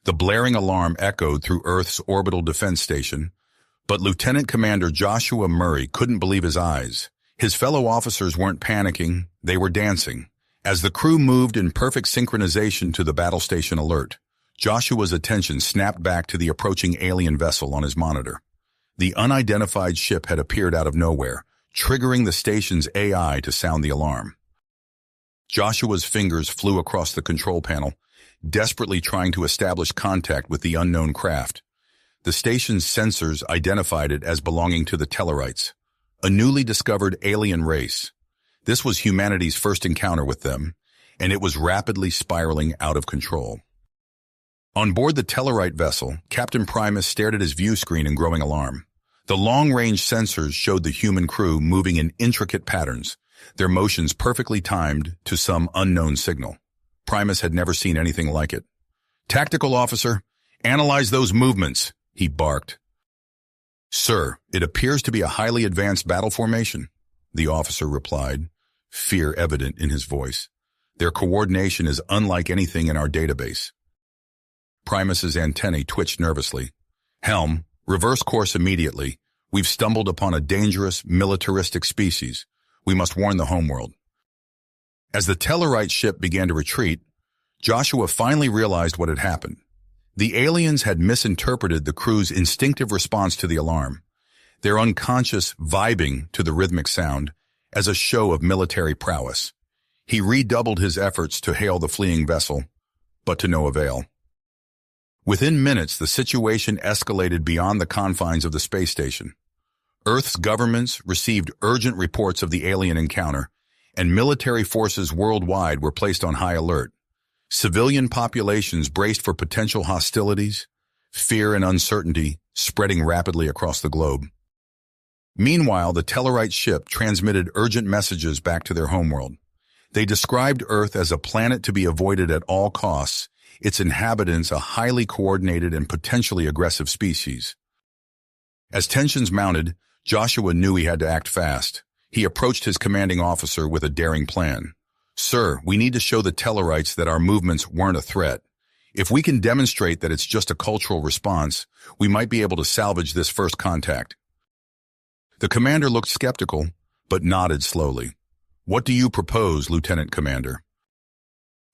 The blaring alarm echoed through Earth's orbital defense station, but Lieutenant Commander Joshua Murray couldn't believe his eyes. His fellow officers weren't panicking, they were dancing. As the crew moved in perfect synchronization to the battle station alert, Joshua's attention snapped back to the approaching alien vessel on his monitor. The unidentified ship had appeared out of nowhere, triggering the station's AI to sound the alarm. Joshua's fingers flew across the control panel, desperately trying to establish contact with the unknown craft. The station's sensors identified it as belonging to the Tellarites, a newly discovered alien race. This was humanity's first encounter with them, and it was rapidly spiraling out of control. On board the Tellarite vessel, Captain Primus stared at his view screen in growing alarm. The long-range sensors showed the human crew moving in intricate patterns, their motions perfectly timed to some unknown signal. Primus had never seen anything like it. "Tactical officer, analyze those movements," he barked. "Sir, it appears to be a highly advanced battle formation," the officer replied, fear evident in his voice. "Their coordination is unlike anything in our database." Primus's antennae twitched nervously. "Helm, reverse course immediately. We've stumbled upon a dangerous, militaristic species. We must warn the homeworld." As the Tellarite ship began to retreat, Joshua finally realized what had happened. The aliens had misinterpreted the crew's instinctive response to the alarm, their unconscious vibing to the rhythmic sound, as a show of military prowess. He redoubled his efforts to hail the fleeing vessel, but to no avail. Within minutes, the situation escalated beyond the confines of the space station. Earth's governments received urgent reports of the alien encounter, and military forces worldwide were placed on high alert. Civilian populations braced for potential hostilities, fear and uncertainty spreading rapidly across the globe. Meanwhile, the Tellarite ship transmitted urgent messages back to their homeworld. They described Earth as a planet to be avoided at all costs, its inhabitants a highly coordinated and potentially aggressive species. As tensions mounted, Joshua knew he had to act fast. He approached his commanding officer with a daring plan. "Sir, we need to show the Tellarites that our movements weren't a threat. If we can demonstrate that it's just a cultural response, we might be able to salvage this first contact." The commander looked skeptical, but nodded slowly. "What do you propose, Lieutenant Commander?"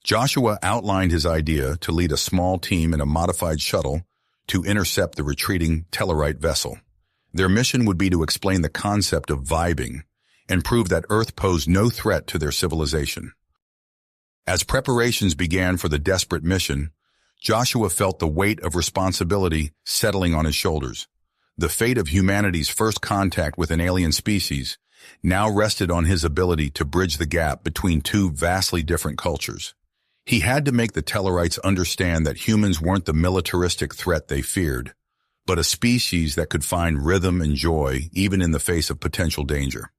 Joshua outlined his idea to lead a small team in a modified shuttle to intercept the retreating Tellarite vessel. Their mission would be to explain the concept of vibing and prove that Earth posed no threat to their civilization. As preparations began for the desperate mission, Joshua felt the weight of responsibility settling on his shoulders. The fate of humanity's first contact with an alien species now rested on his ability to bridge the gap between two vastly different cultures. He had to make the Tellarites understand that humans weren't the militaristic threat they feared, but a species that could find rhythm and joy even in the face of potential danger.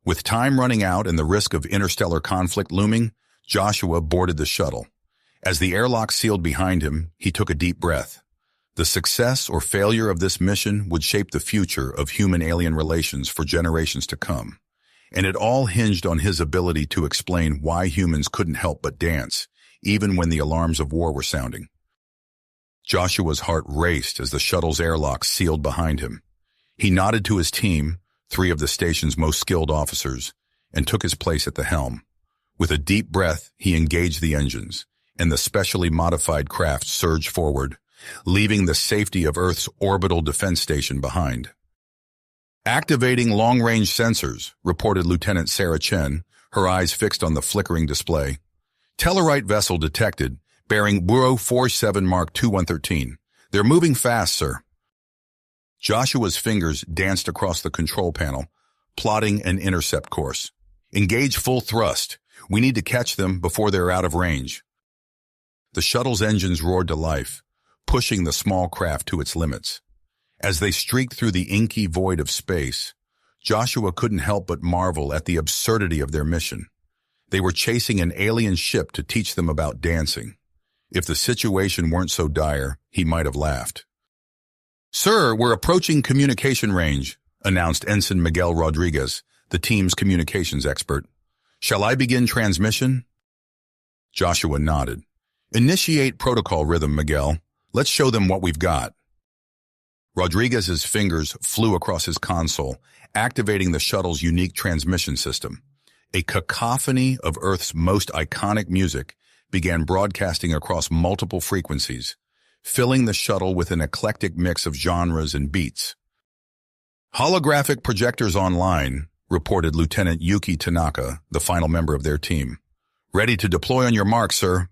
With time running out and the risk of interstellar conflict looming, Joshua boarded the shuttle. As the airlock sealed behind him, he took a deep breath. The success or failure of this mission would shape the future of human-alien relations for generations to come, and it all hinged on his ability to explain why humans couldn't help but dance, even when the alarms of war were sounding. Joshua's heart raced as the shuttle's airlock sealed behind him. He nodded to his team, 3 of the station's most skilled officers, and took his place at the helm. With a deep breath, he engaged the engines, and the specially modified craft surged forward, leaving the safety of Earth's orbital defense station behind. "Activating long-range sensors," reported Lieutenant Sarah Chen, her eyes fixed on the flickering display. "Tellarite vessel detected, bearing Bureau 47 Mark 2113. They're moving fast, sir." Joshua's fingers danced across the control panel, plotting an intercept course. "Engage full thrust. We need to catch them before they're out of range." The shuttle's engines roared to life, pushing the small craft to its limits. As they streaked through the inky void of space, Joshua couldn't help but marvel at the absurdity of their mission. They were chasing an alien ship to teach them about dancing. If the situation weren't so dire, he might have laughed. "Sir, we're approaching communication range," announced Ensign Miguel Rodriguez, the team's communications expert. "Shall I begin transmission?" Joshua nodded. Initiate protocol rhythm, Miguel. Let's show them what we've got. Rodriguez's fingers flew across his console, activating the shuttle's unique transmission system. A cacophony of Earth's most iconic music began broadcasting across multiple frequencies, filling the shuttle with an eclectic mix of genres and beats. Holographic projectors online, reported Lieutenant Yuki Tanaka, the final member of their team. Ready to deploy on your mark, sir.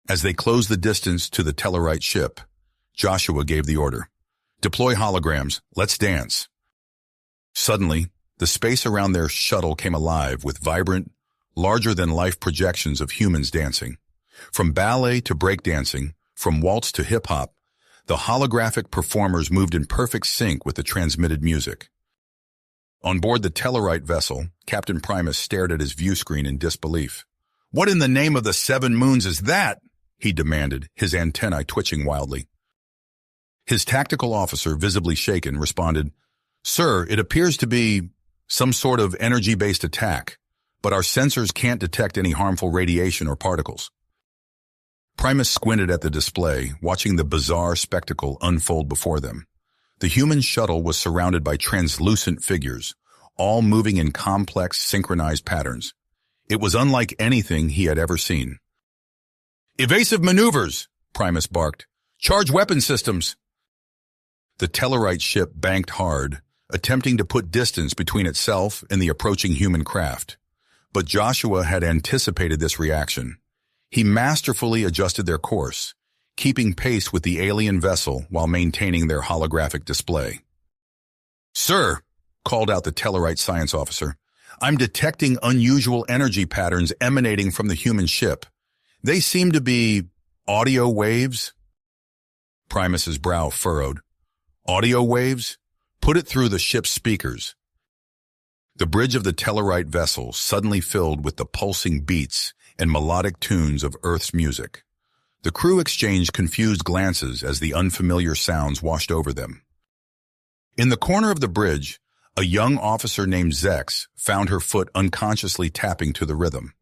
As they closed the distance to the Tellarite ship, Joshua gave the order. Deploy holograms, let's dance. Suddenly, the space around their shuttle came alive with vibrant, larger-than-life projections of humans dancing. From ballet to breakdancing, from waltz to hip-hop, the holographic performers moved in perfect sync with the transmitted music. On board the Tellarite vessel, Captain Primus stared at his view screen in disbelief. "What in the name of the seven moons is that?" he demanded, his antennae twitching wildly. His tactical officer, visibly shaken, responded, "Sir, it appears to be some sort of energy-based attack, but our sensors can't detect any harmful radiation or particles." Primus squinted at the display, watching the bizarre spectacle unfold before them. The human shuttle was surrounded by translucent figures, all moving in complex, synchronized patterns. It was unlike anything he had ever seen. "Evasive maneuvers!" Primus barked. "Charge weapon systems!" The Tellarite ship banked hard, attempting to put distance between itself and the approaching human craft. But Joshua had anticipated this reaction. He masterfully adjusted their course, keeping pace with the alien vessel while maintaining their holographic display. "Sir," called out the Tellarite science officer, "I'm detecting unusual energy patterns emanating from the human ship. They seem to be audio waves." Primus's brow furrowed. "Audio waves? Put it through the ship's speakers." The bridge of the Tellarite vessel suddenly filled with the pulsing beats and melodic tunes of Earth's music. The crew exchanged confused glances as the unfamiliar sounds washed over them. In the corner of the bridge, a young officer named Zex found her foot unconsciously tapping to the rhythm.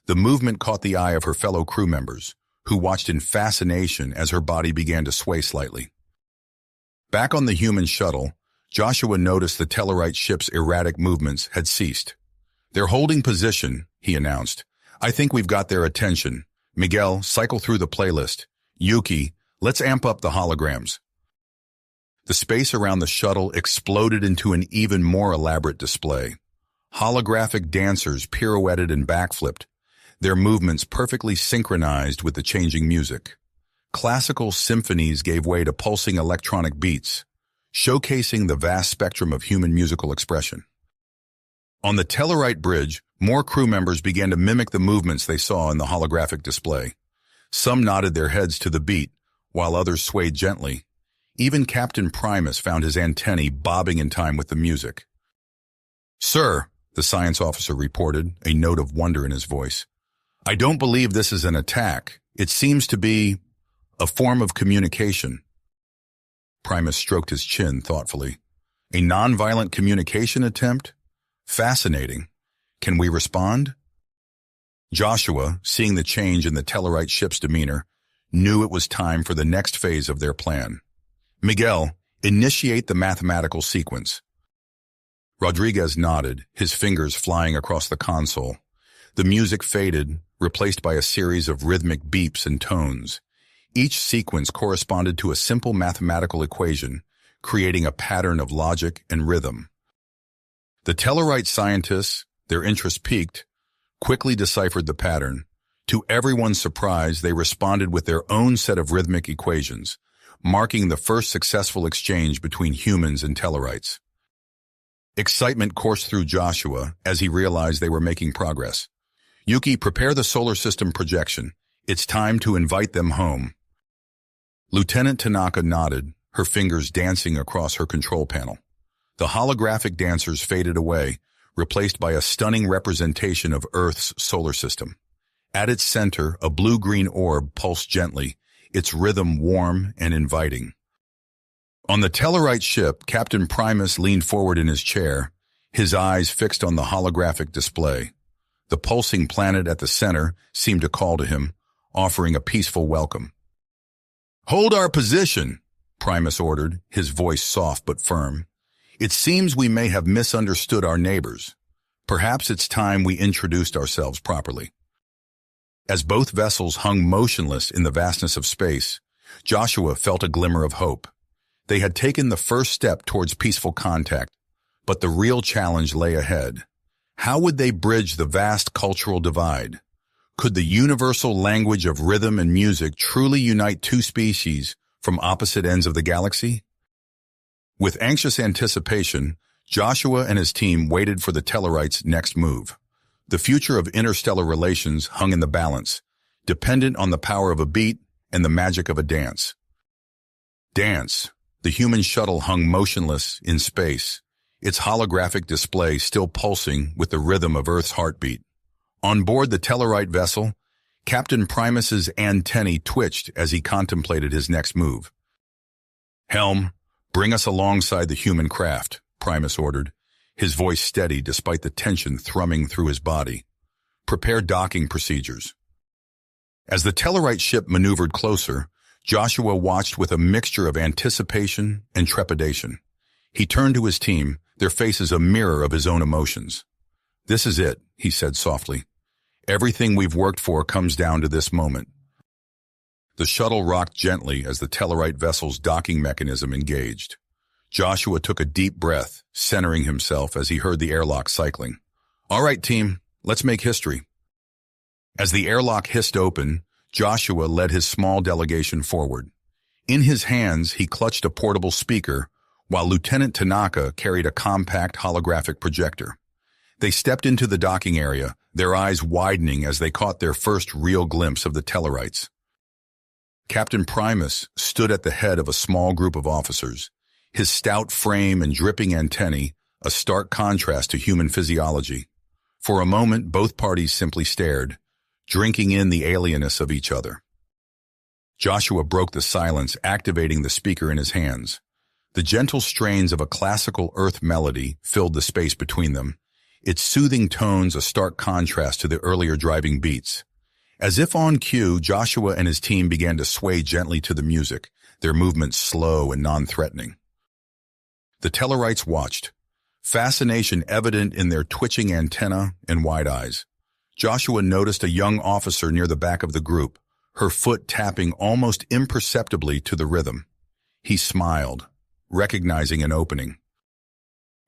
The movement caught the eye of her fellow crew members, who watched in fascination as her body began to sway slightly. Back on the human shuttle, Joshua noticed the Tellarite ship's erratic movements had ceased. "They're holding position," he announced. "I think we've got their attention. Miguel, cycle through the playlist. Yuki, let's amp up the holograms." The space around the shuttle exploded into an even more elaborate display. Holographic dancers pirouetted and backflipped, their movements perfectly synchronized with the changing music. Classical symphonies gave way to pulsing electronic beats, showcasing the vast spectrum of human musical expression. On the Tellarite bridge, more crew members began to mimic the movements they saw in the holographic display. Some nodded their heads to the beat, while others swayed gently. Even Captain Primus found his antennae bobbing in time with the music. "Sir," the science officer reported, a note of wonder in his voice, "I don't believe this is an attack. It seems to be a form of communication." Primus stroked his chin thoughtfully. "A nonviolent communication attempt? Fascinating. Can we respond?" Joshua, seeing the change in the Tellarite ship's demeanor, knew it was time for the next phase of their plan. "Miguel, initiate the mathematical sequence." Rodriguez nodded, his fingers flying across the console. The music faded, replaced by a series of rhythmic beeps and tones. Each sequence corresponded to a simple mathematical equation, creating a pattern of logic and rhythm. The Tellarite scientists, their interest piqued, quickly deciphered the pattern. To everyone's surprise, they responded with their own set of rhythmic equations, marking the first successful exchange between humans and Tellarites. Excitement coursed through Joshua as he realized they were making progress. "Yuki, prepare the solar system projection. It's time to invite them home." Lieutenant Tanaka nodded, her fingers dancing across her control panel. The holographic dancers faded away, replaced by a stunning representation of Earth's solar system. At its center, a blue-green orb pulsed gently, its rhythm warm and inviting. On the Tellarite ship, Captain Primus leaned forward in his chair, his eyes fixed on the holographic display. The pulsing planet at the center seemed to call to him, offering a peaceful welcome. "Hold our position," Primus ordered, his voice soft but firm. "It seems we may have misunderstood our neighbors. Perhaps it's time we introduced ourselves properly." As both vessels hung motionless in the vastness of space, Joshua felt a glimmer of hope. They had taken the first step towards peaceful contact, but the real challenge lay ahead. How would they bridge the vast cultural divide? Could the universal language of rhythm and music truly unite two species from opposite ends of the galaxy? With anxious anticipation, Joshua and his team waited for the Tellarites' next move. The future of interstellar relations hung in the balance, dependent on the power of a beat and the magic of a dance. Dance. The human shuttle hung motionless in space, its holographic display still pulsing with the rhythm of Earth's heartbeat. On board the Tellarite vessel, Captain Primus's antennae twitched as he contemplated his next move. "Helm, bring us alongside the human craft," Primus ordered, his voice steady despite the tension thrumming through his body. "Prepare docking procedures." As the Tellarite ship maneuvered closer, Joshua watched with a mixture of anticipation and trepidation. He turned to his team, their faces a mirror of his own emotions. "This is it," he said softly. "Everything we've worked for comes down to this moment." The shuttle rocked gently as the Tellarite vessel's docking mechanism engaged. Joshua took a deep breath, centering himself as he heard the airlock cycling. "All right, team, let's make history." As the airlock hissed open, Joshua led his small delegation forward. In his hands, he clutched a portable speaker, while Lieutenant Tanaka carried a compact holographic projector. They stepped into the docking area, their eyes widening as they caught their first real glimpse of the Tellarites. Captain Primus stood at the head of a small group of officers, his stout frame and dripping antennae a stark contrast to human physiology. For a moment, both parties simply stared, drinking in the alienness of each other. Joshua broke the silence, activating the speaker in his hands. The gentle strains of a classical earth melody filled the space between them, its soothing tones a stark contrast to the earlier driving beats. As if on cue, Joshua and his team began to sway gently to the music, their movements slow and non-threatening. The Tellarites watched, fascination evident in their twitching antennae and wide eyes. Joshua noticed a young officer near the back of the group, her foot tapping almost imperceptibly to the rhythm. He smiled, recognizing an opening.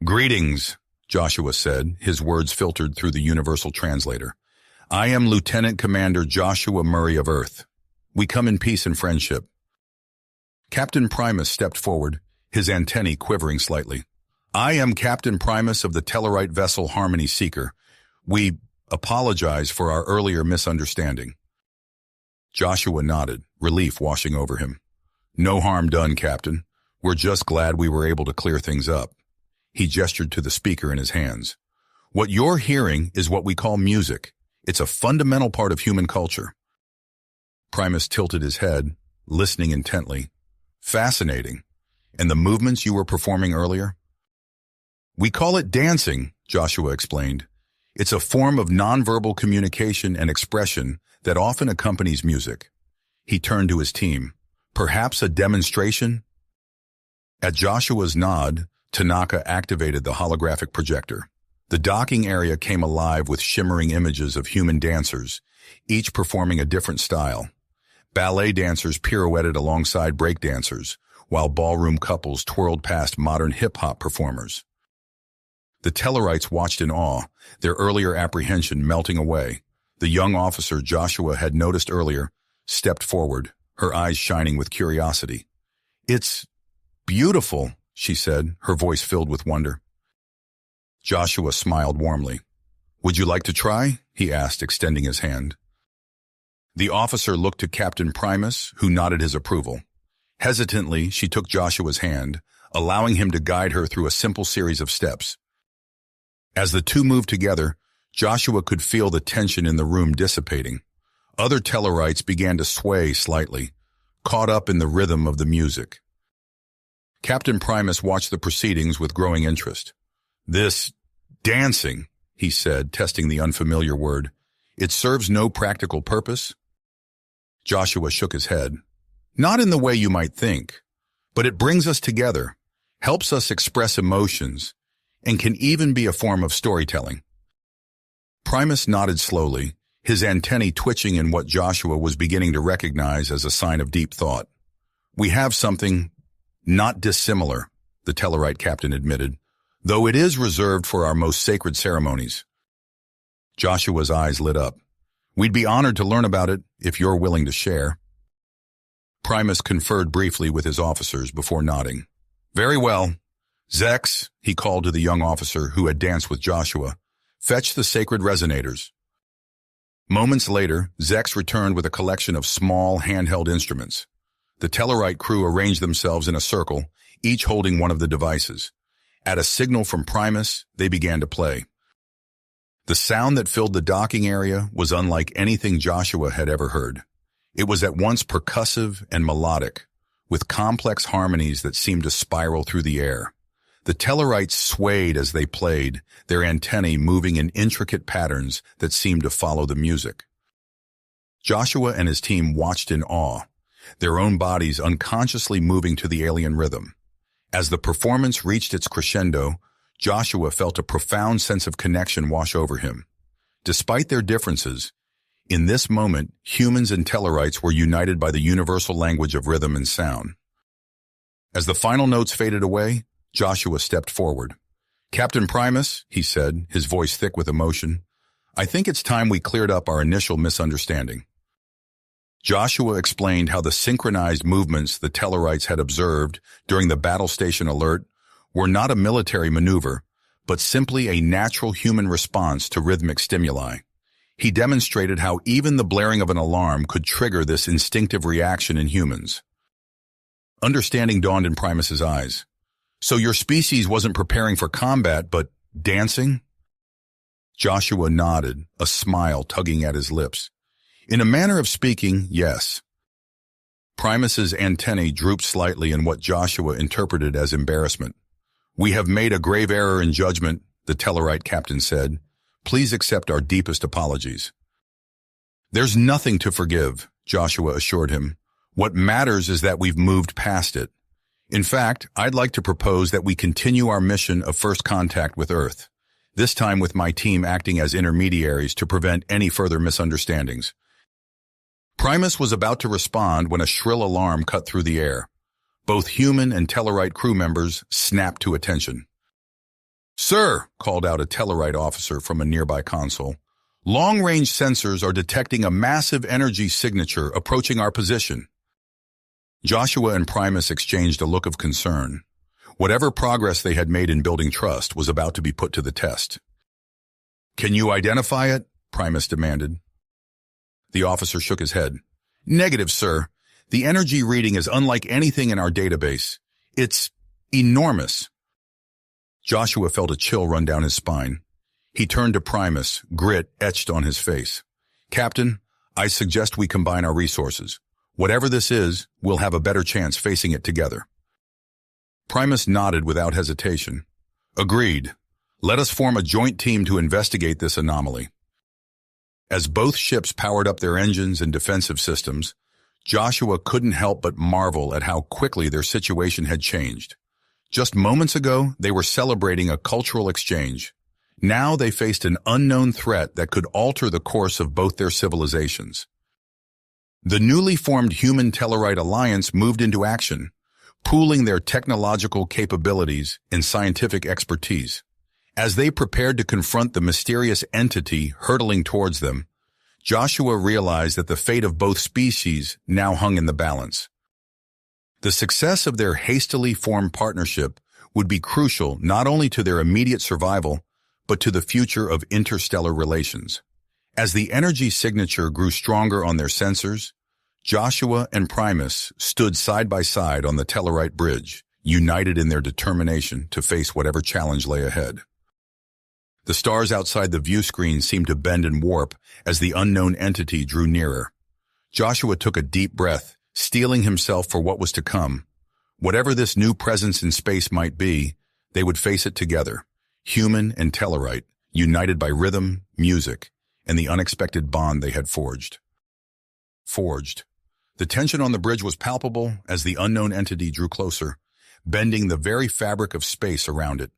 "Greetings," Joshua said, his words filtered through the universal translator. "I am Lieutenant Commander Joshua Murray of Earth. We come in peace and friendship." Captain Primus stepped forward, his antennae quivering slightly. "I am Captain Primus of the Tellarite vessel Harmony Seeker. We apologize for our earlier misunderstanding." Joshua nodded, relief washing over him. "No harm done, Captain. We're just glad we were able to clear things up." He gestured to the speaker in his hands. "What you're hearing is what we call music. It's a fundamental part of human culture." Primus tilted his head, listening intently. "Fascinating. And the movements you were performing earlier?" "We call it dancing," Joshua explained. "It's a form of nonverbal communication and expression that often accompanies music." He turned to his team. "Perhaps a demonstration?" At Joshua's nod, Tanaka activated the holographic projector. The docking area came alive with shimmering images of human dancers, each performing a different style. Ballet dancers pirouetted alongside break dancers, while ballroom couples twirled past modern hip-hop performers. The Tellarites watched in awe, their earlier apprehension melting away. The young officer Joshua had noticed earlier stepped forward, her eyes shining with curiosity. "It's beautiful," she said, her voice filled with wonder. Joshua smiled warmly. "Would you like to try?" he asked, extending his hand. The officer looked to Captain Primus, who nodded his approval. Hesitantly, she took Joshua's hand, allowing him to guide her through a simple series of steps. As the two moved together, Joshua could feel the tension in the room dissipating. Other Tellarites began to sway slightly, caught up in the rhythm of the music. Captain Primus watched the proceedings with growing interest. "This dancing," he said, testing the unfamiliar word, "it serves no practical purpose?" Joshua shook his head. Not in the way you might think, but it brings us together, helps us express emotions, and can even be a form of storytelling. Primus nodded slowly, his antennae twitching in what Joshua was beginning to recognize as a sign of deep thought. We have something not dissimilar, the Tellarite captain admitted, though it is reserved for our most sacred ceremonies. Joshua's eyes lit up. We'd be honored to learn about it if you're willing to share. Primus conferred briefly with his officers before nodding. Very well. Zex, he called to the young officer who had danced with Joshua, fetch the sacred resonators. Moments later, Zex returned with a collection of small, handheld instruments. The Tellarite crew arranged themselves in a circle, each holding one of the devices. At a signal from Primus, they began to play. The sound that filled the docking area was unlike anything Joshua had ever heard. It was at once percussive and melodic, with complex harmonies that seemed to spiral through the air. The Tellarites swayed as they played, their antennae moving in intricate patterns that seemed to follow the music. Joshua and his team watched in awe, their own bodies unconsciously moving to the alien rhythm. As the performance reached its crescendo, Joshua felt a profound sense of connection wash over him. Despite their differences, in this moment, humans and Tellarites were united by the universal language of rhythm and sound. As the final notes faded away, Joshua stepped forward. Captain Primus, he said, his voice thick with emotion, I think it's time we cleared up our initial misunderstanding. Joshua explained how the synchronized movements the Tellarites had observed during the battle station alert were not a military maneuver, but simply a natural human response to rhythmic stimuli. He demonstrated how even the blaring of an alarm could trigger this instinctive reaction in humans. Understanding dawned in Primus's eyes. So your species wasn't preparing for combat, but dancing? Joshua nodded, a smile tugging at his lips. In a manner of speaking, yes. Primus's antennae drooped slightly in what Joshua interpreted as embarrassment. We have made a grave error in judgment, the Tellarite captain said. Please accept our deepest apologies. There's nothing to forgive, Joshua assured him. What matters is that we've moved past it. In fact, I'd like to propose that we continue our mission of first contact with Earth, this time with my team acting as intermediaries to prevent any further misunderstandings. Primus was about to respond when a shrill alarm cut through the air. Both human and Tellarite crew members snapped to attention. Sir, called out a Tellarite officer from a nearby console, long-range sensors are detecting a massive energy signature approaching our position. Joshua and Primus exchanged a look of concern. Whatever progress they had made in building trust was about to be put to the test. Can you identify it? Primus demanded. The officer shook his head. Negative, sir. The energy reading is unlike anything in our database. It's enormous. Joshua felt a chill run down his spine. He turned to Primus, grit etched on his face. Captain, I suggest we combine our resources. Whatever this is, we'll have a better chance facing it together. Primus nodded without hesitation. Agreed. Let us form a joint team to investigate this anomaly. As both ships powered up their engines and defensive systems, Joshua couldn't help but marvel at how quickly their situation had changed. Just moments ago, they were celebrating a cultural exchange. Now they faced an unknown threat that could alter the course of both their civilizations. The newly formed Human-Tellarite Alliance moved into action, pooling their technological capabilities and scientific expertise. As they prepared to confront the mysterious entity hurtling towards them, Joshua realized that the fate of both species now hung in the balance. The success of their hastily formed partnership would be crucial not only to their immediate survival, but to the future of interstellar relations. As the energy signature grew stronger on their sensors, Joshua and Primus stood side by side on the Tellarite bridge, united in their determination to face whatever challenge lay ahead. The stars outside the view screen seemed to bend and warp as the unknown entity drew nearer. Joshua took a deep breath, steeling himself for what was to come. Whatever this new presence in space might be, they would face it together, human and Tellarite, united by rhythm, music, and the unexpected bond they had forged. The tension on the bridge was palpable as the unknown entity drew closer, bending the very fabric of space around it.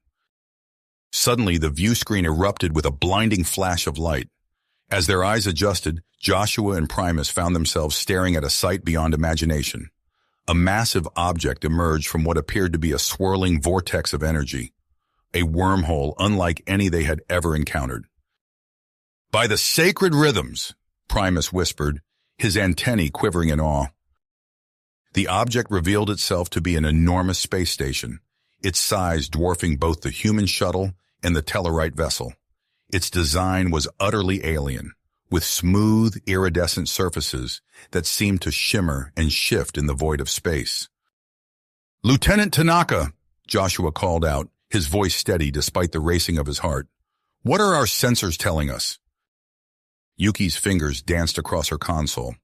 Suddenly, the view screen erupted with a blinding flash of light. As their eyes adjusted, Joshua and Primus found themselves staring at a sight beyond imagination. A massive object emerged from what appeared to be a swirling vortex of energy, a wormhole unlike any they had ever encountered. "By the sacred rhythms," Primus whispered, his antennae quivering in awe. The object revealed itself to be an enormous space station, its size dwarfing both the human shuttle and the Tellarite vessel. Its design was utterly alien, with smooth, iridescent surfaces that seemed to shimmer and shift in the void of space. "Lieutenant Tanaka," Joshua called out, his voice steady despite the racing of his heart. "What are our sensors telling us?" Yuki's fingers danced across her console.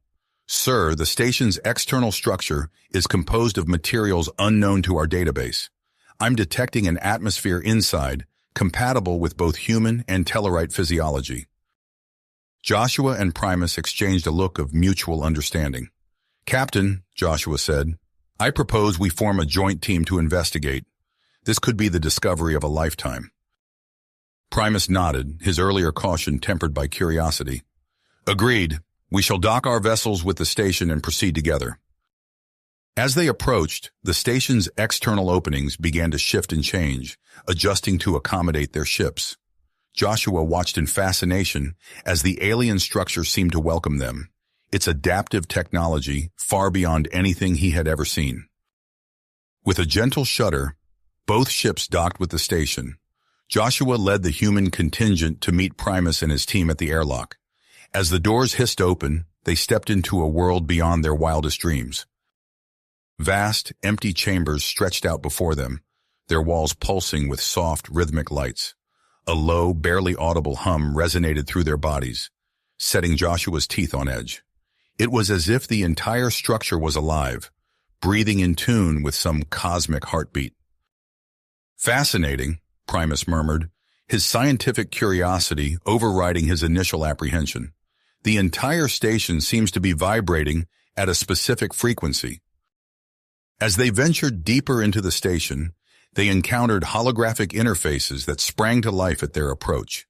"Sir, the station's external structure is composed of materials unknown to our database. I'm detecting an atmosphere inside, compatible with both human and Tellarite physiology." Joshua and Primus exchanged a look of mutual understanding. "Captain," Joshua said, "I propose we form a joint team to investigate. This could be the discovery of a lifetime." Primus nodded, his earlier caution tempered by curiosity. "Agreed. We shall dock our vessels with the station and proceed together." As they approached, the station's external openings began to shift and change, adjusting to accommodate their ships. Joshua watched in fascination as the alien structure seemed to welcome them, its adaptive technology far beyond anything he had ever seen. With a gentle shudder, both ships docked with the station. Joshua led the human contingent to meet Primus and his team at the airlock. As the doors hissed open, they stepped into a world beyond their wildest dreams. Vast, empty chambers stretched out before them, their walls pulsing with soft, rhythmic lights. A low, barely audible hum resonated through their bodies, setting Joshua's teeth on edge. It was as if the entire structure was alive, breathing in tune with some cosmic heartbeat. "Fascinating," Primus murmured, his scientific curiosity overriding his initial apprehension. "The entire station seems to be vibrating at a specific frequency." As they ventured deeper into the station, they encountered holographic interfaces that sprang to life at their approach.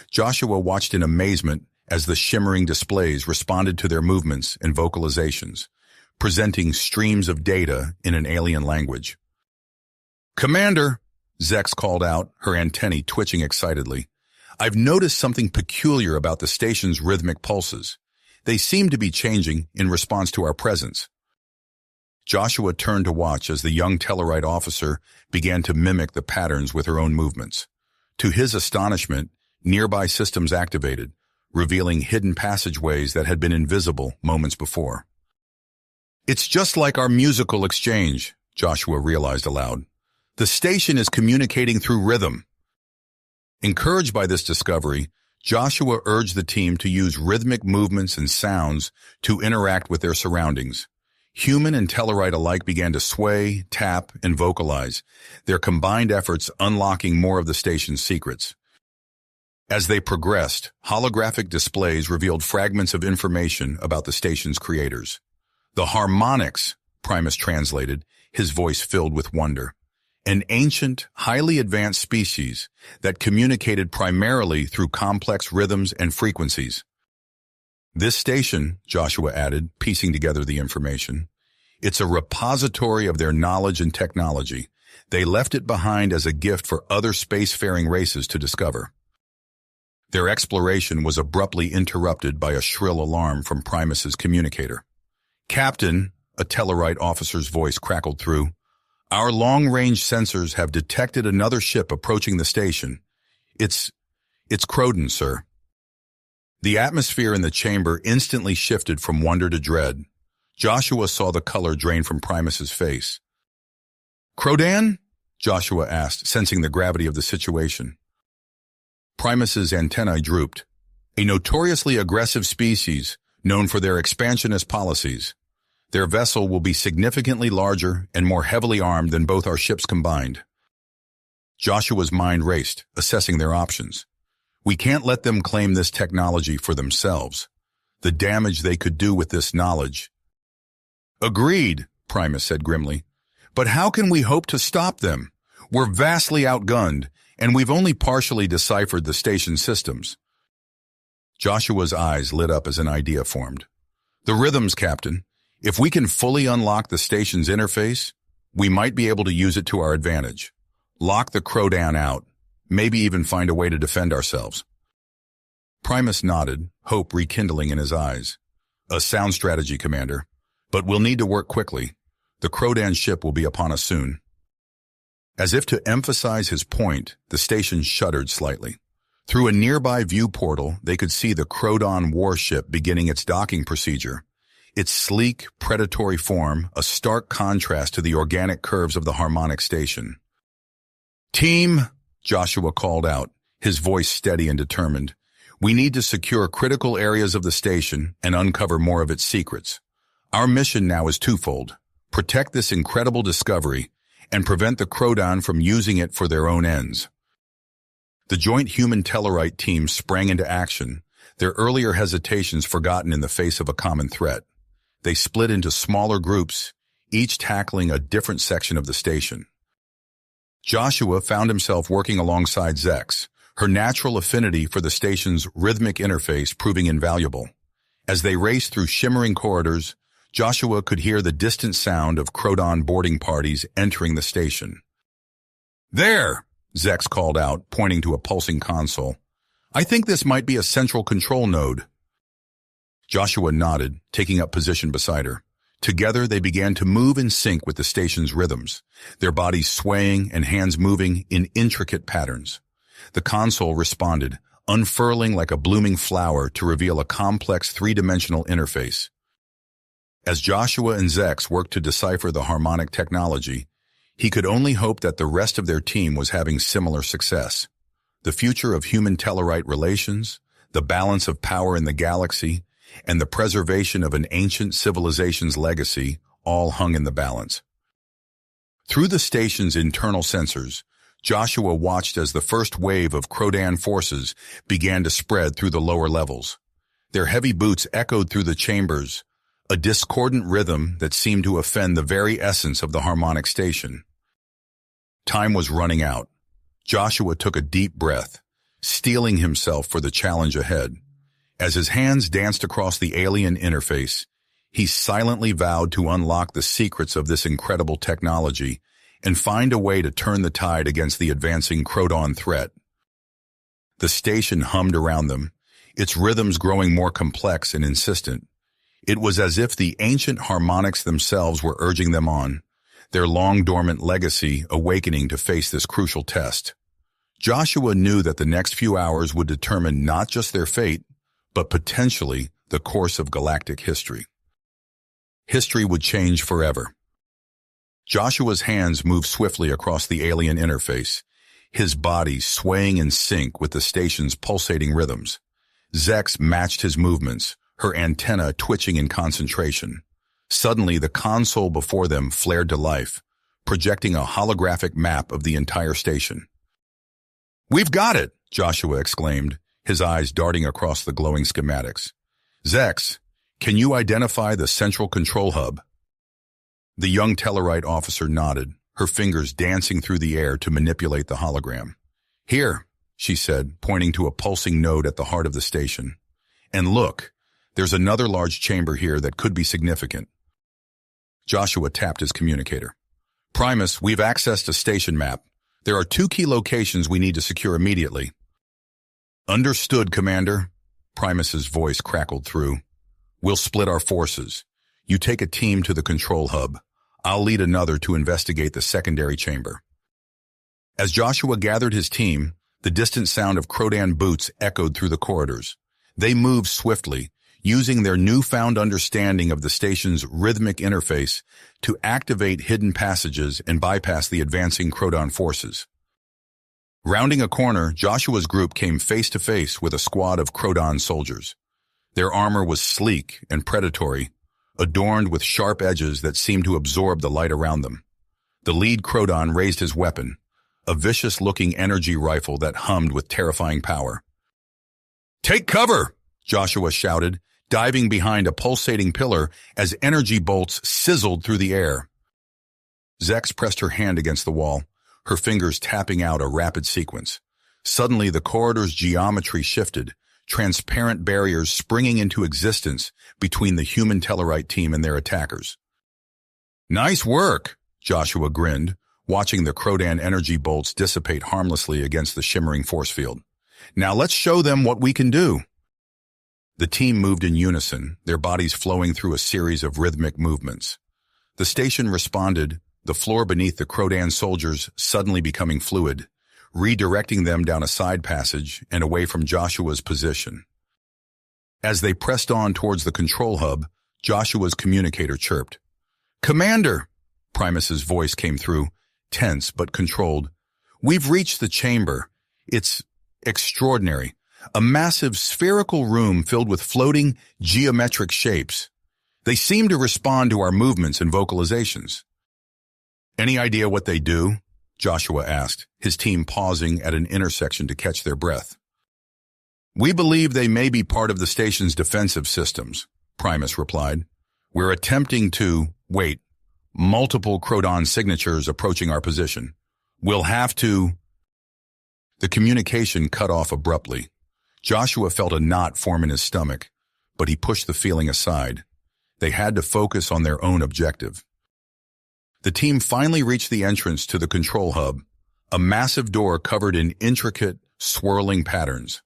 Joshua watched in amazement as the shimmering displays responded to their movements and vocalizations, presenting streams of data in an alien language. "Commander," Zex called out, her antennae twitching excitedly, "I've noticed something peculiar about the station's rhythmic pulses. They seem to be changing in response to our presence." Joshua turned to watch as the young Tellarite officer began to mimic the patterns with her own movements. To his astonishment, nearby systems activated, revealing hidden passageways that had been invisible moments before. "It's just like our musical exchange," Joshua realized aloud. "The station is communicating through rhythm." Encouraged by this discovery, Joshua urged the team to use rhythmic movements and sounds to interact with their surroundings. Human and Tellarite alike began to sway, tap, and vocalize, their combined efforts unlocking more of the station's secrets. As they progressed, holographic displays revealed fragments of information about the station's creators. "The harmonics," Primus translated, his voice filled with wonder. "An ancient, highly advanced species that communicated primarily through complex rhythms and frequencies." "This station," Joshua added, piecing together the information, "it's a repository of their knowledge and technology. They left it behind as a gift for other spacefaring races to discover." Their exploration was abruptly interrupted by a shrill alarm from Primus's communicator. "Captain," a Tellarite officer's voice crackled through, "our long-range sensors have detected another ship approaching the station. It's Croden, sir." The atmosphere in the chamber instantly shifted from wonder to dread. Joshua saw the color drain from Primus's face. "Crodan?" Joshua asked, sensing the gravity of the situation. Primus's antennae drooped. "A notoriously aggressive species, known for their expansionist policies. Their vessel will be significantly larger and more heavily armed than both our ships combined." Joshua's mind raced, assessing their options. "We can't let them claim this technology for themselves. The damage they could do with this knowledge." Agreed, Primus said grimly. But how can we hope to stop them? We're vastly outgunned, and we've only partially deciphered the station's systems. Joshua's eyes lit up as an idea formed. The rhythms, Captain. If we can fully unlock the station's interface, we might be able to use it to our advantage. Lock the Krodan out, maybe even find a way to defend ourselves. Primus nodded, hope rekindling in his eyes. A sound strategy, Commander. But we'll need to work quickly. The Krodan ship will be upon us soon. As if to emphasize his point, the station shuddered slightly. Through a nearby view portal, they could see the Krodan warship beginning its docking procedure. Its sleek, predatory form, a stark contrast to the organic curves of the harmonic station. Team, Joshua called out, his voice steady and determined. We need to secure critical areas of the station and uncover more of its secrets. Our mission now is twofold. Protect this incredible discovery and prevent the Krodan from using it for their own ends. The joint human Tellarite team sprang into action, their earlier hesitations forgotten in the face of a common threat. They split into smaller groups, each tackling a different section of the station. Joshua found himself working alongside Zex, her natural affinity for the station's rhythmic interface proving invaluable. As they raced through shimmering corridors, Joshua could hear the distant sound of Krodan boarding parties entering the station. There, Zex called out, pointing to a pulsing console. I think this might be a central control node. Joshua nodded, taking up position beside her. Together, they began to move in sync with the station's rhythms, their bodies swaying and hands moving in intricate patterns. The console responded, unfurling like a blooming flower to reveal a complex three-dimensional interface. As Joshua and Zex worked to decipher the harmonic technology, he could only hope that the rest of their team was having similar success. The future of human-Tellarite relations, the balance of power in the galaxy, and the preservation of an ancient civilization's legacy all hung in the balance. Through the station's internal sensors, Joshua watched as the first wave of Krodan forces began to spread through the lower levels. Their heavy boots echoed through the chambers, a discordant rhythm that seemed to offend the very essence of the harmonic station. Time was running out. Joshua took a deep breath, steeling himself for the challenge ahead. As his hands danced across the alien interface, he silently vowed to unlock the secrets of this incredible technology and find a way to turn the tide against the advancing Krodan threat. The station hummed around them, its rhythms growing more complex and insistent. It was as if the ancient harmonics themselves were urging them on, their long-dormant legacy awakening to face this crucial test. Joshua knew that the next few hours would determine not just their fate, but potentially the course of galactic history. History would change forever. Joshua's hands moved swiftly across the alien interface, his body swaying in sync with the station's pulsating rhythms. Zex matched his movements, her antenna twitching in concentration. Suddenly, the console before them flared to life, projecting a holographic map of the entire station. "We've got it!" Joshua exclaimed, his eyes darting across the glowing schematics. "Zex, can you identify the central control hub?" The young Tellarite officer nodded, her fingers dancing through the air to manipulate the hologram. "Here," she said, pointing to a pulsing node at the heart of the station. "And look, there's another large chamber here that could be significant." Joshua tapped his communicator. "Primus, we've accessed a station map. There are 2 key locations we need to secure immediately." "Understood, Commander." Primus's voice crackled through. "We'll split our forces. You take a team to the control hub. I'll lead another to investigate the secondary chamber." As Joshua gathered his team, the distant sound of Krodan boots echoed through the corridors. They moved swiftly, using their newfound understanding of the station's rhythmic interface to activate hidden passages and bypass the advancing Krodan forces. Rounding a corner, Joshua's group came face to face with a squad of Krodan soldiers. Their armor was sleek and predatory, adorned with sharp edges that seemed to absorb the light around them. The lead Krodan raised his weapon, a vicious-looking energy rifle that hummed with terrifying power. "Take cover!" Joshua shouted, diving behind a pulsating pillar as energy bolts sizzled through the air. Zex pressed her hand against the wall, her fingers tapping out a rapid sequence. Suddenly, the corridor's geometry shifted, transparent barriers springing into existence between the human Tellarite team and their attackers. "Nice work," Joshua grinned, watching the Krodan energy bolts dissipate harmlessly against the shimmering force field. "Now let's show them what we can do." The team moved in unison, their bodies flowing through a series of rhythmic movements. The station responded, the floor beneath the Krodan soldiers suddenly becoming fluid, redirecting them down a side passage and away from Joshua's position. As they pressed on towards the control hub, Joshua's communicator chirped. "Commander!" Primus's voice came through, tense but controlled. "We've reached the chamber. It's extraordinary. A massive spherical room filled with floating, geometric shapes. They seem to respond to our movements and vocalizations." "Any idea what they do?" Joshua asked, his team pausing at an intersection to catch their breath. "We believe they may be part of the station's defensive systems," Primus replied. "We're attempting to, multiple Krodan signatures approaching our position. We'll have to—" The communication cut off abruptly. Joshua felt a knot form in his stomach, but he pushed the feeling aside. They had to focus on their own objective. The team finally reached the entrance to the control hub, a massive door covered in intricate, swirling patterns.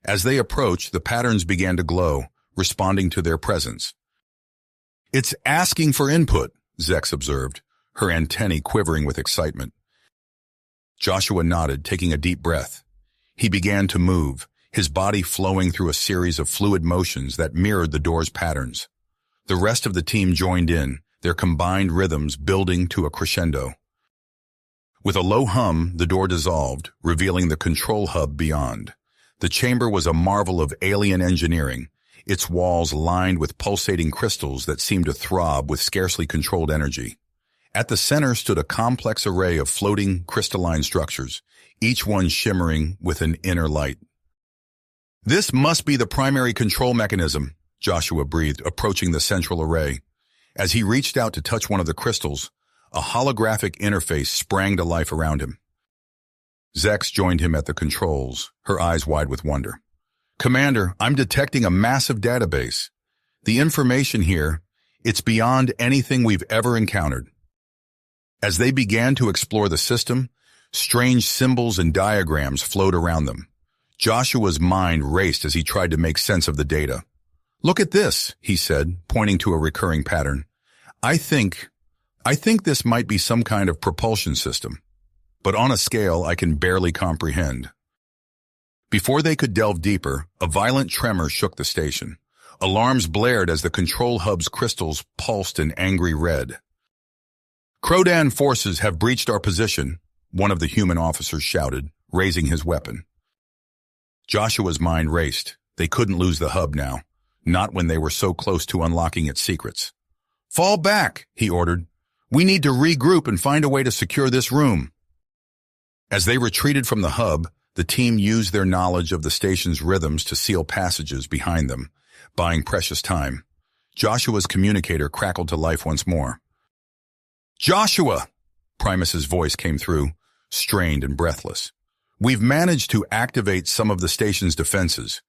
As they approached, the patterns began to glow, responding to their presence. "It's asking for input," Zex observed, her antennae quivering with excitement. Joshua nodded, taking a deep breath. He began to move, his body flowing through a series of fluid motions that mirrored the door's patterns. The rest of the team joined in, their combined rhythms building to a crescendo. With a low hum, the door dissolved, revealing the control hub beyond. The chamber was a marvel of alien engineering, its walls lined with pulsating crystals that seemed to throb with scarcely controlled energy. At the center stood a complex array of floating, crystalline structures, each one shimmering with an inner light. "This must be the primary control mechanism," Joshua breathed, approaching the central array. As he reached out to touch one of the crystals, a holographic interface sprang to life around him. Zex joined him at the controls, her eyes wide with wonder. "Commander, I'm detecting a massive database. The information here, it's beyond anything we've ever encountered." As they began to explore the system, strange symbols and diagrams flowed around them. Joshua's mind raced as he tried to make sense of the data. "Look at this," he said, pointing to a recurring pattern. I think this might be some kind of propulsion system, but on a scale I can barely comprehend." Before they could delve deeper, a violent tremor shook the station. Alarms blared as the control hub's crystals pulsed an angry red. "Krodan forces have breached our position," one of the human officers shouted, raising his weapon. Joshua's mind raced. They couldn't lose the hub now, not when they were so close to unlocking its secrets. "Fall back," he ordered. "We need to regroup and find a way to secure this room." As they retreated from the hub, the team used their knowledge of the station's rhythms to seal passages behind them, buying precious time. Joshua's communicator crackled to life once more. "Joshua!" Primus's voice came through, strained and breathless. "We've managed to activate some of the station's defenses.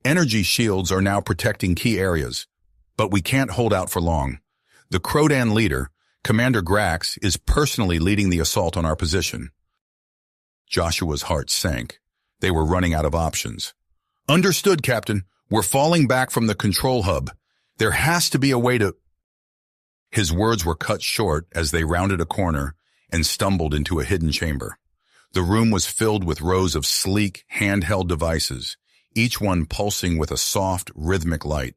Energy shields are now protecting key areas, but we can't hold out for long. The Krodan leader, Commander Grax, is personally leading the assault on our position." Joshua's heart sank. They were running out of options. "Understood, Captain. We're falling back from the control hub. There has to be a way to—" His words were cut short as they rounded a corner and stumbled into a hidden chamber. The room was filled with rows of sleek, handheld devices, each one pulsing with a soft, rhythmic light.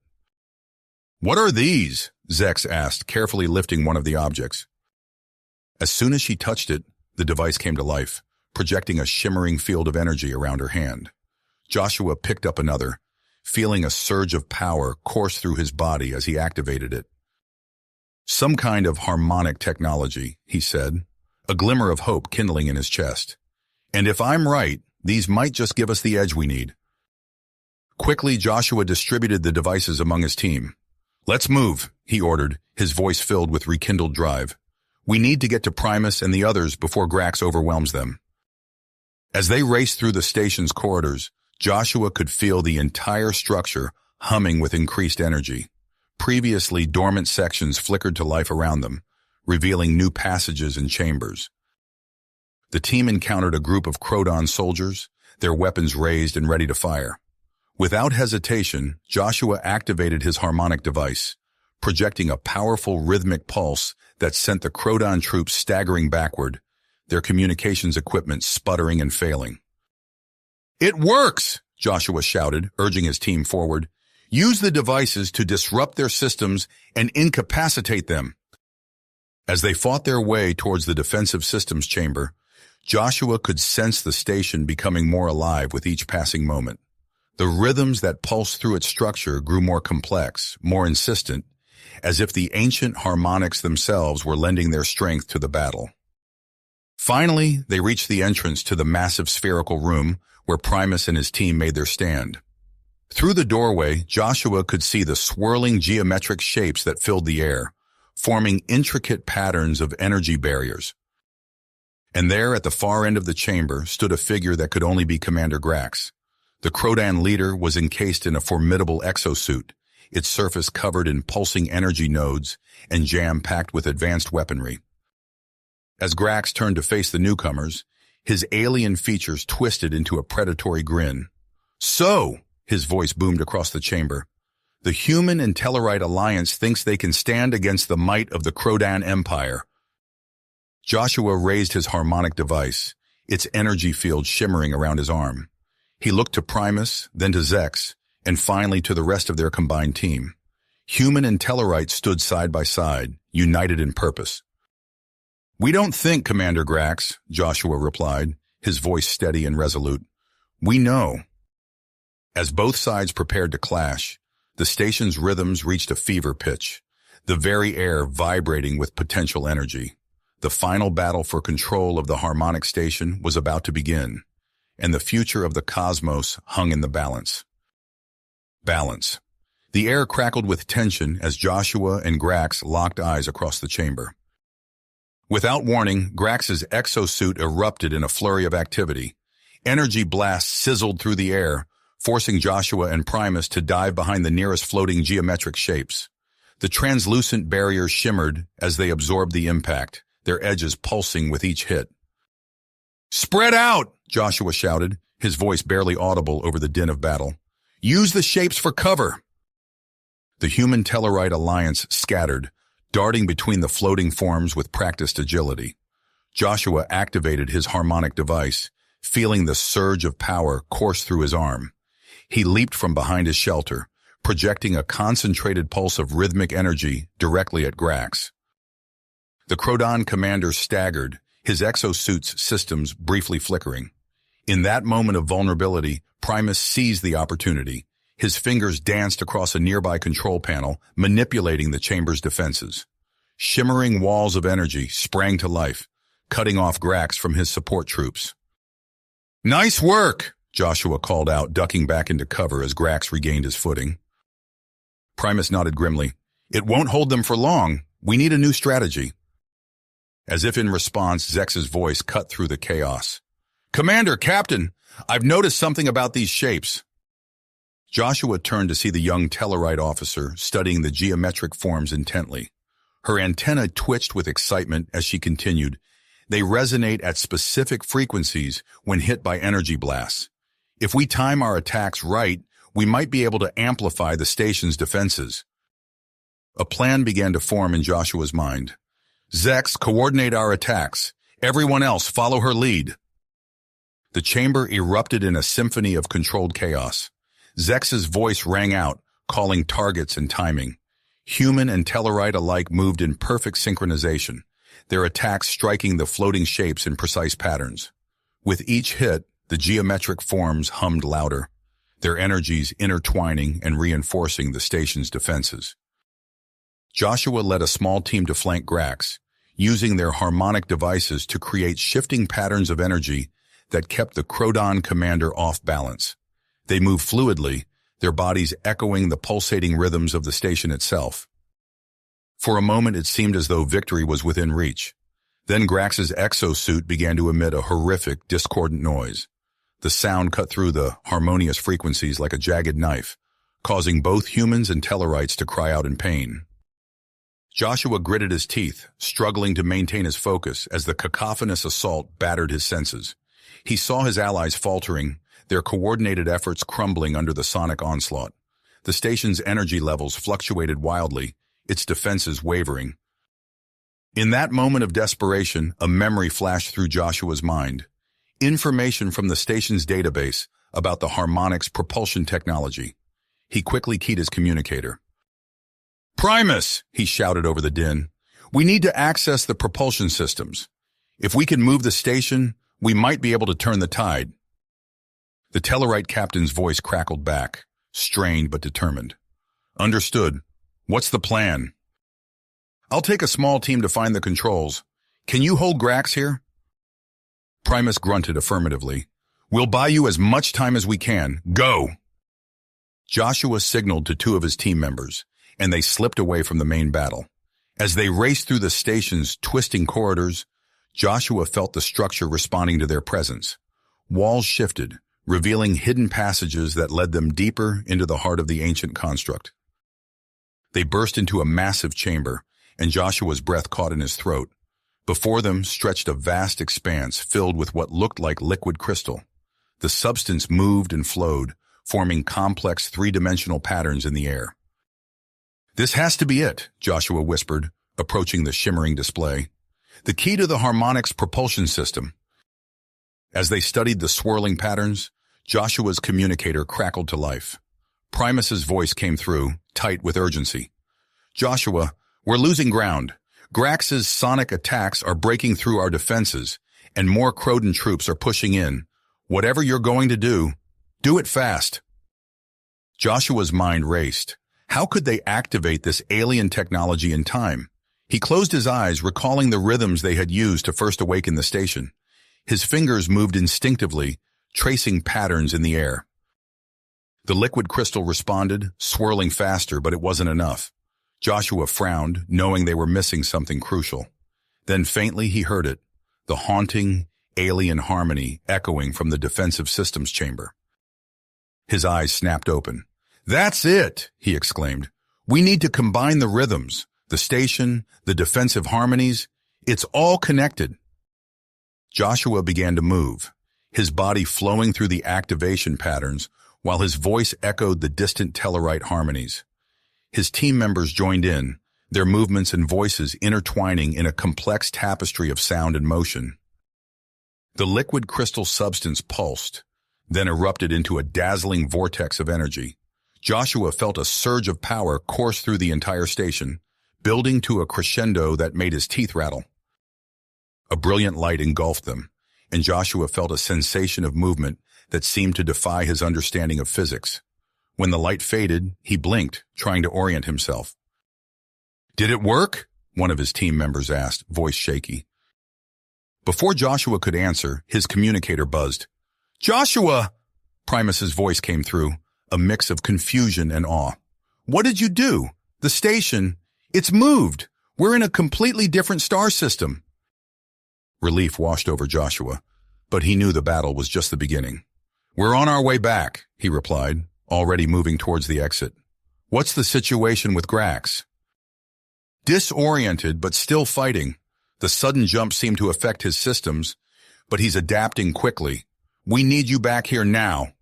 "What are these?" Zex asked, carefully lifting one of the objects. As soon as she touched it, the device came to life, projecting a shimmering field of energy around her hand. Joshua picked up another, feeling a surge of power course through his body as he activated it. "Some kind of harmonic technology," he said, a glimmer of hope kindling in his chest. "And if I'm right, these might just give us the edge we need." Quickly, Joshua distributed the devices among his team. "Let's move," he ordered, his voice filled with rekindled drive. "We need to get to Primus and the others before Grax overwhelms them." As they raced through the station's corridors, Joshua could feel the entire structure humming with increased energy. Previously dormant sections flickered to life around them, revealing new passages and chambers. The team encountered a group of Crodon soldiers, their weapons raised and ready to fire. Without hesitation, Joshua activated his harmonic device, projecting a powerful rhythmic pulse that sent the Crodon troops staggering backward, their communications equipment sputtering and failing. "It works!" Joshua shouted, urging his team forward. "Use the devices to disrupt their systems and incapacitate them." As they fought their way towards the defensive systems chamber, Joshua could sense the station becoming more alive with each passing moment. The rhythms that pulsed through its structure grew more complex, more insistent, as if the ancient harmonics themselves were lending their strength to the battle. Finally, they reached the entrance to the massive spherical room where Primus and his team made their stand. Through the doorway, Joshua could see the swirling geometric shapes that filled the air, forming intricate patterns of energy barriers. And there, at the far end of the chamber, stood a figure that could only be Commander Grax. The Crodon leader was encased in a formidable exosuit, its surface covered in pulsing energy nodes and jam-packed with advanced weaponry. As Grax turned to face the newcomers, his alien features twisted into a predatory grin. "So," his voice boomed across the chamber, "the Human and Tellarite Alliance thinks they can stand against the might of the Crodon Empire." Joshua raised his harmonic device, its energy field shimmering around his arm. He looked to Primus, then to Zex, and finally to the rest of their combined team. Human and Tellarite stood side by side, united in purpose. "We don't think, Commander Grax," Joshua replied, his voice steady and resolute. "We know." As both sides prepared to clash, the station's rhythms reached a fever pitch, the very air vibrating with potential energy. The final battle for control of the harmonic station was about to begin, and the future of the cosmos hung in the balance. Balance. The air crackled with tension as Joshua and Grax locked eyes across the chamber. Without warning, Grax's exosuit erupted in a flurry of activity. Energy blasts sizzled through the air, forcing Joshua and Primus to dive behind the nearest floating geometric shapes. The translucent barriers shimmered as they absorbed the impact, their edges pulsing with each hit. "Spread out!" Joshua shouted, his voice barely audible over the din of battle. "Use the shapes for cover!" The Human Tellarite Alliance scattered, darting between the floating forms with practiced agility. Joshua activated his harmonic device, feeling the surge of power course through his arm. He leaped from behind his shelter, projecting a concentrated pulse of rhythmic energy directly at Grax. The Crodon commander staggered, his exosuit's systems briefly flickering. In that moment of vulnerability, Primus seized the opportunity. His fingers danced across a nearby control panel, manipulating the chamber's defenses. Shimmering walls of energy sprang to life, cutting off Grax from his support troops. "Nice work!" Joshua called out, ducking back into cover as Grax regained his footing. Primus nodded grimly. "It won't hold them for long. We need a new strategy." As if in response, Zex's voice cut through the chaos. "Commander, Captain, I've noticed something about these shapes." Joshua turned to see the young Tellarite officer studying the geometric forms intently. Her antennae twitched with excitement as she continued. "They resonate at specific frequencies when hit by energy blasts. If we time our attacks right, we might be able to amplify the station's defenses." A plan began to form in Joshua's mind. "Zex, coordinate our attacks. Everyone else, follow her lead." The chamber erupted in a symphony of controlled chaos. Zex's voice rang out, calling targets and timing. Human and Tellarite alike moved in perfect synchronization, their attacks striking the floating shapes in precise patterns. With each hit, the geometric forms hummed louder, their energies intertwining and reinforcing the station's defenses. Joshua led a small team to flank Grax, using their harmonic devices to create shifting patterns of energy that kept the Crodon commander off balance. They moved fluidly, their bodies echoing the pulsating rhythms of the station itself. For a moment it seemed as though victory was within reach. Then Grax's exosuit began to emit a horrific, discordant noise. The sound cut through the harmonious frequencies like a jagged knife, causing both humans and Tellarites to cry out in pain. Joshua gritted his teeth, struggling to maintain his focus as the cacophonous assault battered his senses. He saw his allies faltering, their coordinated efforts crumbling under the sonic onslaught. The station's energy levels fluctuated wildly, its defenses wavering. In that moment of desperation, a memory flashed through Joshua's mind. Information from the station's database about the harmonics propulsion technology. He quickly keyed his communicator. "Primus!" he shouted over the din. "We need to access the propulsion systems. If we can move the station, we might be able to turn the tide." The Tellarite captain's voice crackled back, strained but determined. "Understood. What's the plan?" "I'll take a small team to find the controls. Can you hold Grax here?" Primus grunted affirmatively. "We'll buy you as much time as we can. Go!" Joshua signaled to two of his team members, and they slipped away from the main battle. As they raced through the station's twisting corridors, Joshua felt the structure responding to their presence. Walls shifted, revealing hidden passages that led them deeper into the heart of the ancient construct. They burst into a massive chamber, and Joshua's breath caught in his throat. Before them stretched a vast expanse filled with what looked like liquid crystal. The substance moved and flowed, forming complex three-dimensional patterns in the air. "This has to be it," Joshua whispered, approaching the shimmering display. "The key to the harmonics propulsion system." As they studied the swirling patterns, Joshua's communicator crackled to life. Primus's voice came through, tight with urgency. "Joshua, we're losing ground. Grax's sonic attacks are breaking through our defenses, and more Krodan troops are pushing in. Whatever you're going to do it fast." Joshua's mind raced. How could they activate this alien technology in time? He closed his eyes, recalling the rhythms they had used to first awaken the station. His fingers moved instinctively, tracing patterns in the air. The liquid crystal responded, swirling faster, but it wasn't enough. Joshua frowned, knowing they were missing something crucial. Then faintly he heard it, the haunting, alien harmony echoing from the defensive systems chamber. His eyes snapped open. "That's it!" he exclaimed. "We need to combine the rhythms, the station, the defensive harmonies. It's all connected." Joshua began to move, his body flowing through the activation patterns while his voice echoed the distant Tellarite harmonies. His team members joined in, their movements and voices intertwining in a complex tapestry of sound and motion. The liquid crystal substance pulsed, then erupted into a dazzling vortex of energy. Joshua felt a surge of power course through the entire station, building to a crescendo that made his teeth rattle. A brilliant light engulfed them, and Joshua felt a sensation of movement that seemed to defy his understanding of physics. When the light faded, he blinked, trying to orient himself. "Did it work?" one of his team members asked, voice shaky. Before Joshua could answer, his communicator buzzed. "Joshua!" Primus's voice came through, a mix of confusion and awe. "What did you do? The station, it's moved. We're in a completely different star system." Relief washed over Joshua, but he knew the battle was just the beginning. "We're on our way back," he replied, already moving towards the exit. "What's the situation with Grax?" Disoriented but still fighting. The sudden jump seemed to affect his systems, but he's adapting quickly. "We need you back here now."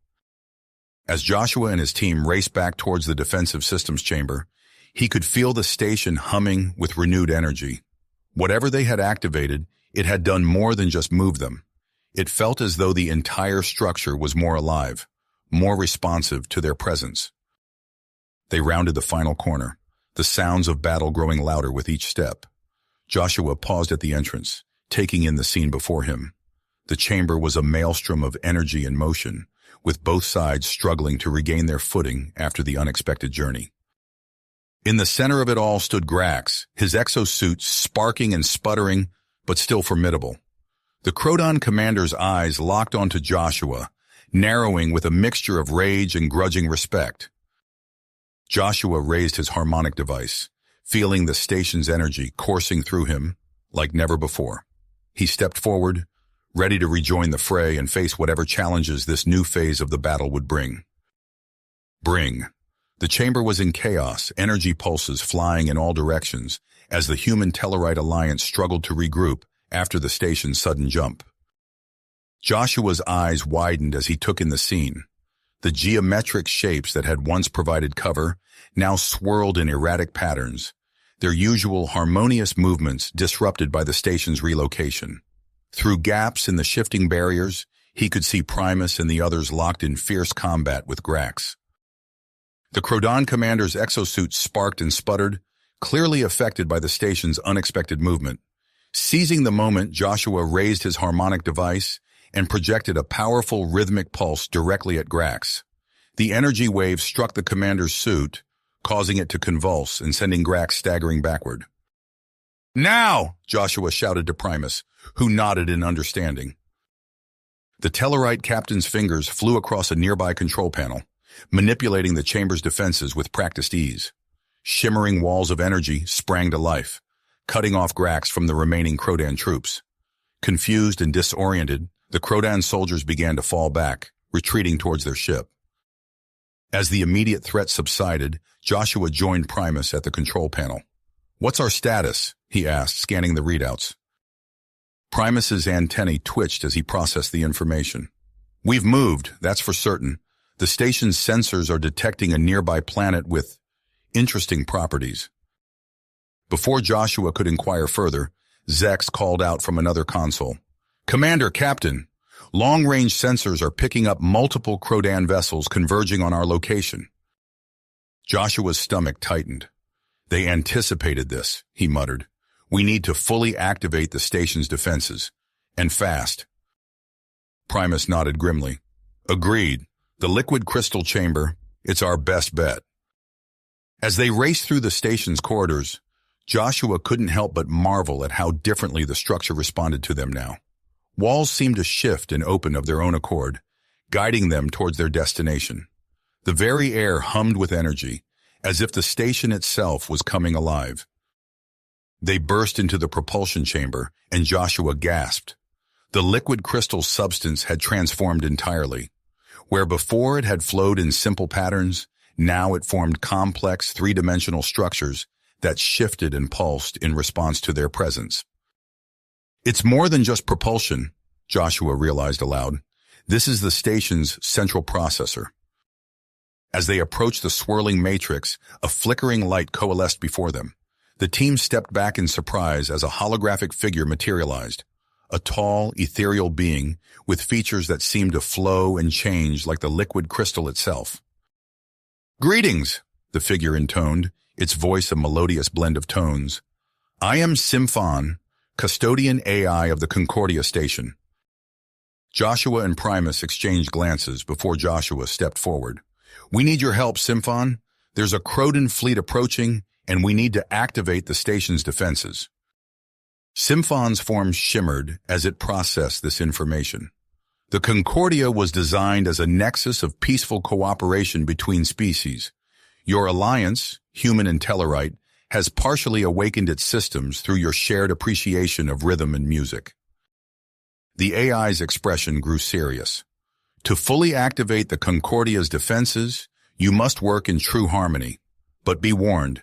As Joshua and his team raced back towards the defensive systems chamber, he could feel the station humming with renewed energy. Whatever they had activated, it had done more than just move them. It felt as though the entire structure was more alive, more responsive to their presence. They rounded the final corner, the sounds of battle growing louder with each step. Joshua paused at the entrance, taking in the scene before him. The chamber was a maelstrom of energy and motion, with both sides struggling to regain their footing after the unexpected journey. In the center of it all stood Grax, his exosuit sparking and sputtering, but still formidable. The Krodan commander's eyes locked onto Joshua, narrowing with a mixture of rage and grudging respect. Joshua raised his harmonic device, feeling the station's energy coursing through him like never before. He stepped forward, ready to rejoin the fray and face whatever challenges this new phase of the battle would bring. The chamber was in chaos, energy pulses flying in all directions as the Human Tellarite Alliance struggled to regroup after the station's sudden jump. Joshua's eyes widened as he took in the scene. The geometric shapes that had once provided cover now swirled in erratic patterns, their usual harmonious movements disrupted by the station's relocation. Through gaps in the shifting barriers, he could see Primus and the others locked in fierce combat with Grax. The Krodan commander's exosuit sparked and sputtered, clearly affected by the station's unexpected movement. Seizing the moment, Joshua raised his harmonic device and projected a powerful rhythmic pulse directly at Grax. The energy wave struck the commander's suit, causing it to convulse and sending Grax staggering backward. "Now!" Joshua shouted to Primus, who nodded in understanding. The Tellarite captain's fingers flew across a nearby control panel, manipulating the chamber's defenses with practiced ease. Shimmering walls of energy sprang to life, cutting off Grax from the remaining Krodan troops. Confused and disoriented, the Krodan soldiers began to fall back, retreating towards their ship. As the immediate threat subsided, Joshua joined Primus at the control panel. "What's our status?" he asked, scanning the readouts. Primus's antennae twitched as he processed the information. "We've moved, that's for certain. The station's sensors are detecting a nearby planet with interesting properties." Before Joshua could inquire further, Zex called out from another console. "Commander, Captain, long-range sensors are picking up multiple Krodan vessels converging on our location." Joshua's stomach tightened. "They anticipated this," he muttered. "We need to fully activate the station's defenses. And fast." Primus nodded grimly. "Agreed. The liquid crystal chamber, it's our best bet." As they raced through the station's corridors, Joshua couldn't help but marvel at how differently the structure responded to them now. Walls seemed to shift and open of their own accord, guiding them towards their destination. The very air hummed with energy, as if the station itself was coming alive. They burst into the propulsion chamber, and Joshua gasped. The liquid crystal substance had transformed entirely. Where before it had flowed in simple patterns, now it formed complex three-dimensional structures that shifted and pulsed in response to their presence. "It's more than just propulsion," Joshua realized aloud. "This is the station's central processor." As they approached the swirling matrix, a flickering light coalesced before them. The team stepped back in surprise as a holographic figure materialized. A tall, ethereal being with features that seemed to flow and change like the liquid crystal itself. "Greetings," the figure intoned, its voice a melodious blend of tones. "I am Symphon, custodian AI of the Concordia station." Joshua and Primus exchanged glances before Joshua stepped forward. "We need your help, Symphon. There's a Krodan fleet approaching, and we need to activate the station's defenses." Symphon's form shimmered as it processed this information. The Concordia was designed as a nexus of peaceful cooperation between species. Your alliance, human and Tellarite, has partially awakened its systems through your shared appreciation of rhythm and music. The AI's expression grew serious. "To fully activate the Concordia's defenses, you must work in true harmony. But be warned,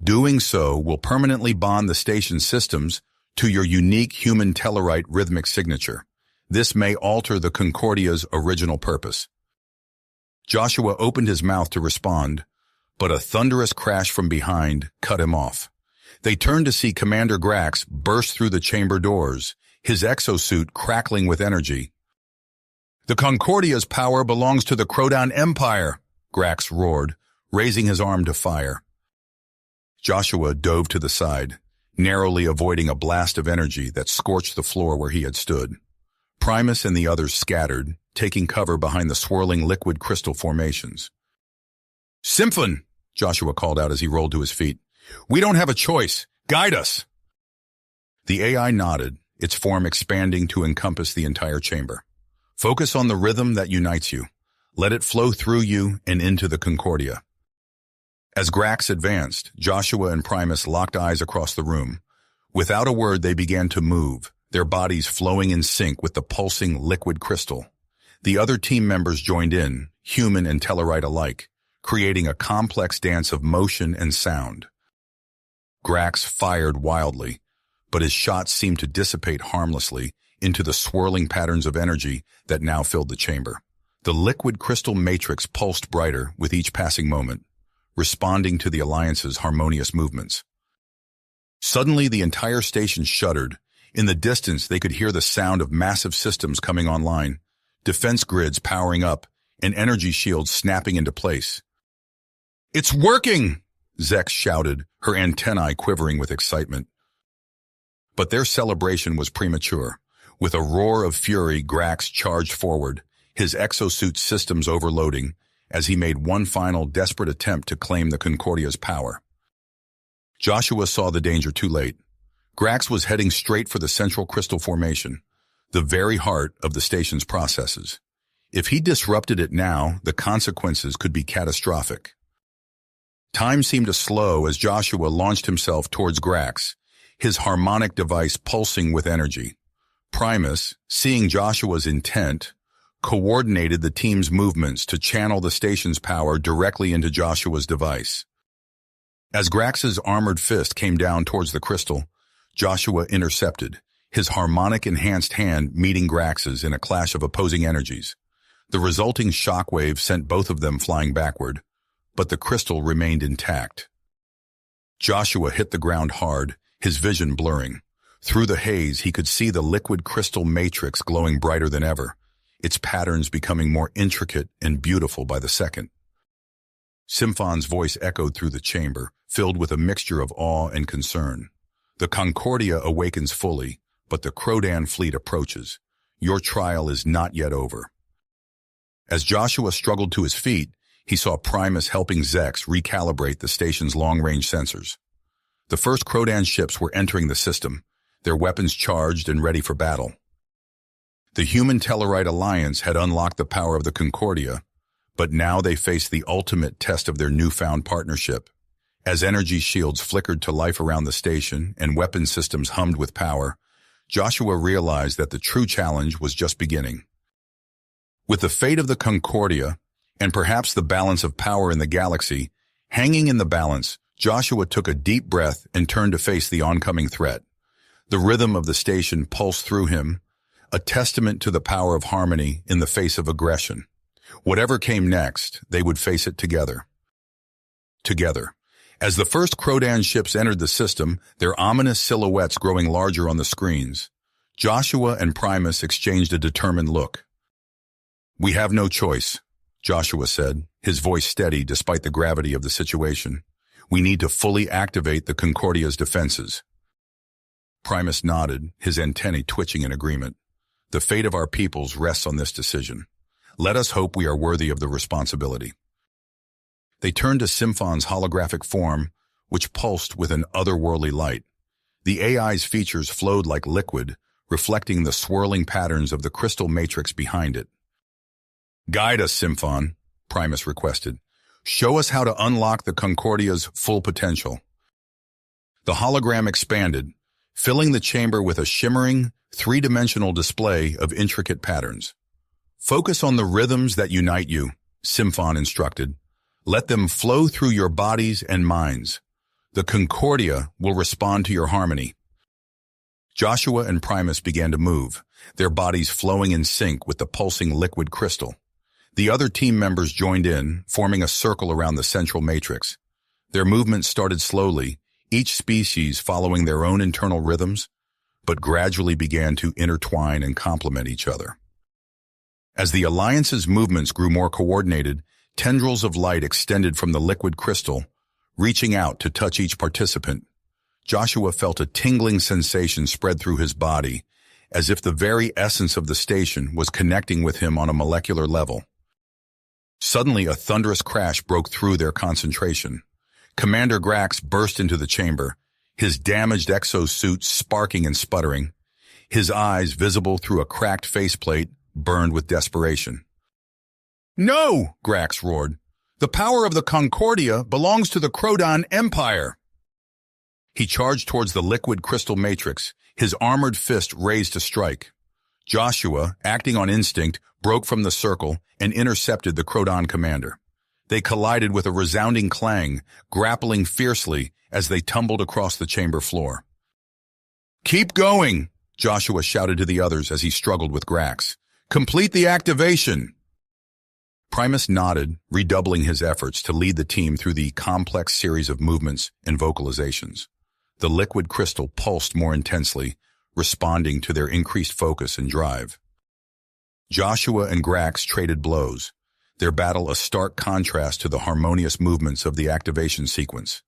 doing so will permanently bond the station's systems to your unique human Tellarite rhythmic signature. This may alter the Concordia's original purpose." Joshua opened his mouth to respond, but a thunderous crash from behind cut him off. They turned to see Commander Grax burst through the chamber doors, his exosuit crackling with energy. "The Concordia's power belongs to the Krodan Empire," Grax roared, raising his arm to fire. Joshua dove to the side, narrowly avoiding a blast of energy that scorched the floor where he had stood. Primus and the others scattered, taking cover behind the swirling liquid crystal formations. "Symphon," Joshua called out as he rolled to his feet. "We don't have a choice. Guide us." The AI nodded, its form expanding to encompass the entire chamber. Focus on the rhythm that unites you. Let it flow through you and into the Concordia. As Grax advanced, Joshua and Primus locked eyes across the room. Without a word, they began to move, their bodies flowing in sync with the pulsing liquid crystal. The other team members joined in, human and Tellarite alike, creating a complex dance of motion and sound. Grax fired wildly, but his shots seemed to dissipate harmlessly into the swirling patterns of energy that now filled the chamber. The liquid crystal matrix pulsed brighter with each passing moment, responding to the Alliance's harmonious movements. Suddenly, the entire station shuddered. In the distance, they could hear the sound of massive systems coming online, defense grids powering up, and energy shields snapping into place. "It's working!" Zex shouted, her antennae quivering with excitement. But their celebration was premature. With a roar of fury, Grax charged forward, his exosuit systems overloading, as he made one final desperate attempt to claim the Concordia's power. Joshua saw the danger too late. Grax was heading straight for the central crystal formation, the very heart of the station's processes. If he disrupted it now, the consequences could be catastrophic. Time seemed to slow as Joshua launched himself towards Grax, his harmonic device pulsing with energy. Primus, seeing Joshua's intent, coordinated the team's movements to channel the station's power directly into Joshua's device. As Grax's armored fist came down towards the crystal, Joshua intercepted, his harmonic-enhanced hand meeting Grax's in a clash of opposing energies. The resulting shockwave sent both of them flying backward, but the crystal remained intact. Joshua hit the ground hard, his vision blurring. Through the haze, he could see the liquid crystal matrix glowing brighter than ever, its patterns becoming more intricate and beautiful by the second. Symphon's voice echoed through the chamber, filled with a mixture of awe and concern. "The Concordia awakens fully, but the Krodan fleet approaches. Your trial is not yet over." As Joshua struggled to his feet, he saw Primus helping Zex recalibrate the station's long-range sensors. The first Krodan ships were entering the system, their weapons charged and ready for battle. The human Tellarite alliance had unlocked the power of the Concordia, but now they faced the ultimate test of their newfound partnership. As energy shields flickered to life around the station and weapon systems hummed with power, Joshua realized that the true challenge was just beginning. With the fate of the Concordia, and perhaps the balance of power in the galaxy, hanging in the balance, Joshua took a deep breath and turned to face the oncoming threat. The rhythm of the station pulsed through him, a testament to the power of harmony in the face of aggression. Whatever came next, they would face it together. Together. As the first Krodan ships entered the system, their ominous silhouettes growing larger on the screens, Joshua and Primus exchanged a determined look. "We have no choice," Joshua said, his voice steady despite the gravity of the situation. "We need to fully activate the Concordia's defenses." Primus nodded, his antennae twitching in agreement. "The fate of our peoples rests on this decision. Let us hope we are worthy of the responsibility." They turned to Symphon's holographic form, which pulsed with an otherworldly light. The AI's features flowed like liquid, reflecting the swirling patterns of the crystal matrix behind it. "Guide us, Symphon," Primus requested. "Show us how to unlock the Concordia's full potential." The hologram expanded, filling the chamber with a shimmering, three-dimensional display of intricate patterns. "Focus on the rhythms that unite you," Symphon instructed. "Let them flow through your bodies and minds. The Concordia will respond to your harmony." Joshua and Primus began to move, their bodies flowing in sync with the pulsing liquid crystal. The other team members joined in, forming a circle around the central matrix. Their movements started slowly, each species following their own internal rhythms, but gradually began to intertwine and complement each other. As the Alliance's movements grew more coordinated, tendrils of light extended from the liquid crystal, reaching out to touch each participant. Joshua felt a tingling sensation spread through his body, as if the very essence of the station was connecting with him on a molecular level. Suddenly, a thunderous crash broke through their concentration. Commander Grax burst into the chamber, his damaged exosuit sparking and sputtering, his eyes visible through a cracked faceplate, burned with desperation. "No!" Grax roared. "The power of the Concordia belongs to the Crodon Empire!" He charged towards the liquid crystal matrix, his armored fist raised to strike. Joshua, acting on instinct, broke from the circle and intercepted the Crodon commander. They collided with a resounding clang, grappling fiercely as they tumbled across the chamber floor. "Keep going!" Joshua shouted to the others as he struggled with Grax. "Complete the activation!" Primus nodded, redoubling his efforts to lead the team through the complex series of movements and vocalizations. The liquid crystal pulsed more intensely, responding to their increased focus and drive. Joshua and Grax traded blows, their battle a stark contrast to the harmonious movements of the activation sequence.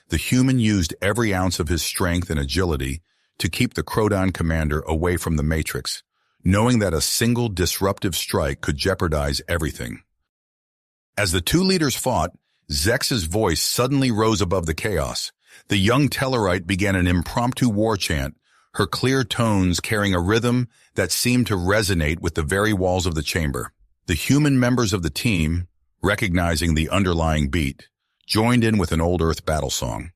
The human used every ounce of his strength and agility to keep the Crodon commander away from the Matrix, knowing that a single disruptive strike could jeopardize everything. As the two leaders fought, Zex's voice suddenly rose above the chaos. The young Tellarite began an impromptu war chant, her clear tones carrying a rhythm that seemed to resonate with the very walls of the chamber. The human members of the team, recognizing the underlying beat, joined in with an old Earth battle song.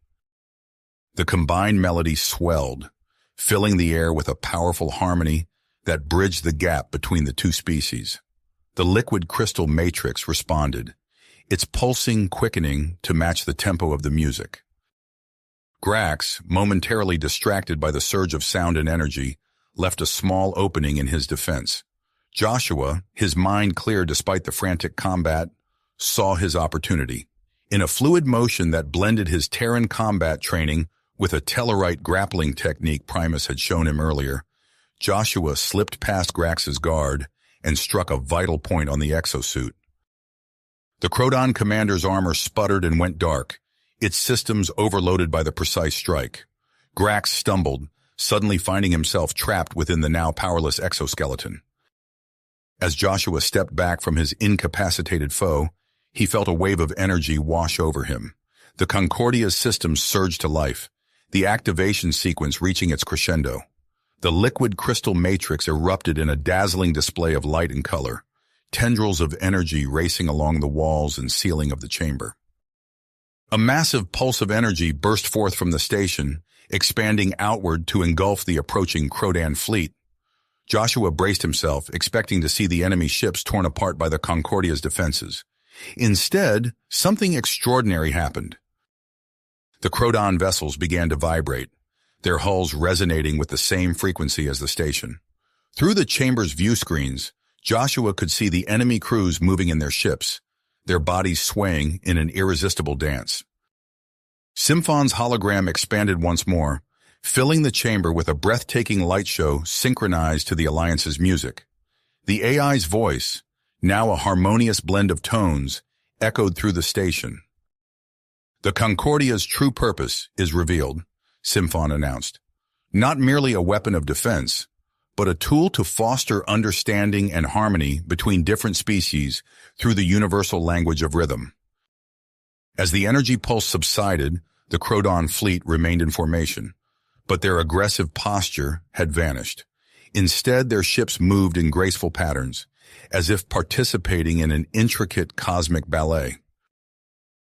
The combined melody swelled, filling the air with a powerful harmony that bridged the gap between the two species. The liquid crystal matrix responded, its pulsing quickening to match the tempo of the music. Grax, momentarily distracted by the surge of sound and energy, left a small opening in his defense. Joshua, his mind clear despite the frantic combat, saw his opportunity. In a fluid motion that blended his Terran combat training with a Tellarite grappling technique Primus had shown him earlier, Joshua slipped past Grax's guard and struck a vital point on the exosuit. The Crodon commander's armor sputtered and went dark, its systems overloaded by the precise strike. Grax stumbled, suddenly finding himself trapped within the now powerless exoskeleton. As Joshua stepped back from his incapacitated foe, he felt a wave of energy wash over him. The Concordia's systems surged to life, the activation sequence reaching its crescendo. The liquid crystal matrix erupted in a dazzling display of light and color, tendrils of energy racing along the walls and ceiling of the chamber. A massive pulse of energy burst forth from the station, expanding outward to engulf the approaching Crodon fleet. Joshua braced himself, expecting to see the enemy ships torn apart by the Concordia's defenses. Instead, something extraordinary happened. The Crodon vessels began to vibrate, their hulls resonating with the same frequency as the station. Through the chamber's view screens, Joshua could see the enemy crews moving in their ships, their bodies swaying in an irresistible dance. Symphon's hologram expanded once more, filling the chamber with a breathtaking light show synchronized to the Alliance's music. The AI's voice, now a harmonious blend of tones, echoed through the station. "The Concordia's true purpose is revealed," Symphon announced. "Not merely a weapon of defense, but a tool to foster understanding and harmony between different species through the universal language of rhythm." As the energy pulse subsided, the Crodon fleet remained in formation, but their aggressive posture had vanished. Instead, their ships moved in graceful patterns, as if participating in an intricate cosmic ballet.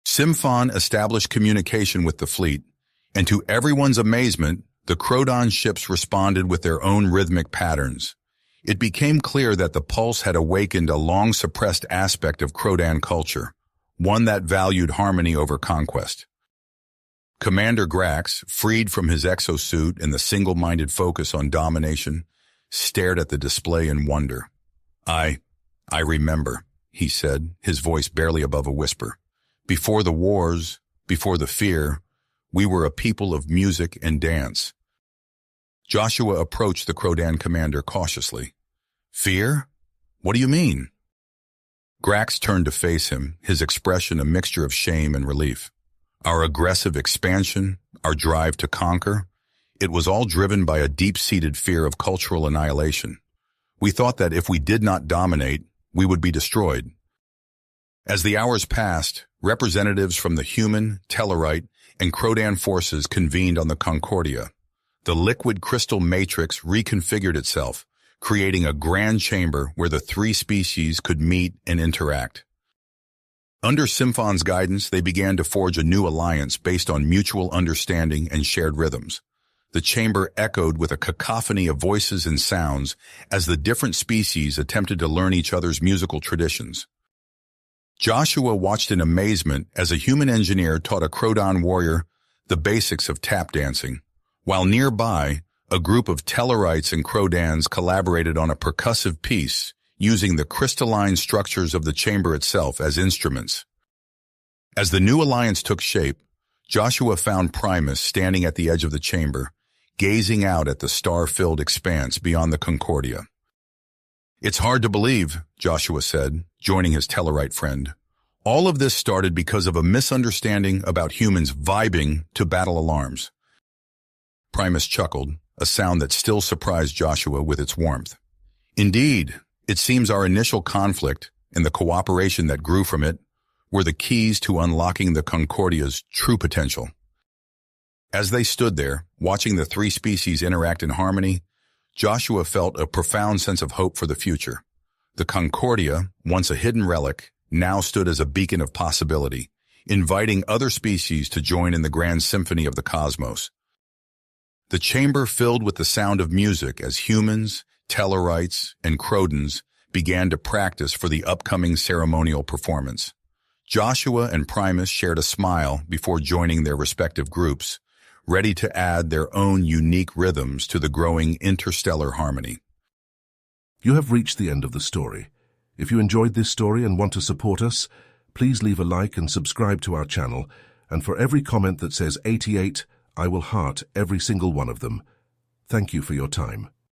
Symphon established communication with the fleet, and to everyone's amazement, the Crodon ships responded with their own rhythmic patterns. It became clear that the pulse had awakened a long-suppressed aspect of Crodon culture, one that valued harmony over conquest. Commander Grax, freed from his exosuit and the single-minded focus on domination, stared at the display in wonder. I remember," he said, his voice barely above a whisper. "Before the wars, before the fear, we were a people of music and dance." Joshua approached the Crodon commander cautiously. "Fear? What do you mean?" Grax turned to face him, his expression a mixture of shame and relief. "Our aggressive expansion, our drive to conquer, it was all driven by a deep-seated fear of cultural annihilation. We thought that if we did not dominate, we would be destroyed." As the hours passed, representatives from the human, Tellarite, and Crodon forces convened on the Concordia. The liquid crystal matrix reconfigured itself, creating a grand chamber where the three species could meet and interact. Under Symphon's guidance, they began to forge a new alliance based on mutual understanding and shared rhythms. The chamber echoed with a cacophony of voices and sounds as the different species attempted to learn each other's musical traditions. Joshua watched in amazement as a human engineer taught a Crodon warrior the basics of tap dancing, while nearby, a group of Tellarites and Crodans collaborated on a percussive piece, using the crystalline structures of the chamber itself as instruments. As the new alliance took shape, Joshua found Primus standing at the edge of the chamber, gazing out at the star-filled expanse beyond the Concordia. "It's hard to believe," Joshua said, joining his Tellarite friend. "All of this started because of a misunderstanding about humans vibing to battle alarms." Primus chuckled, a sound that still surprised Joshua with its warmth. "Indeed, it seems our initial conflict, and the cooperation that grew from it, were the keys to unlocking the Concordia's true potential." As they stood there, watching the three species interact in harmony, Joshua felt a profound sense of hope for the future. The Concordia, once a hidden relic, now stood as a beacon of possibility, inviting other species to join in the grand symphony of the cosmos. The chamber filled with the sound of music as humans, Tellarites, and Crodons began to practice for the upcoming ceremonial performance. Joshua and Primus shared a smile before joining their respective groups, ready to add their own unique rhythms to the growing interstellar harmony. You have reached the end of the story. If you enjoyed this story and want to support us, please leave a like and subscribe to our channel, and for every comment that says 88, I will heart every single one of them. Thank you for your time.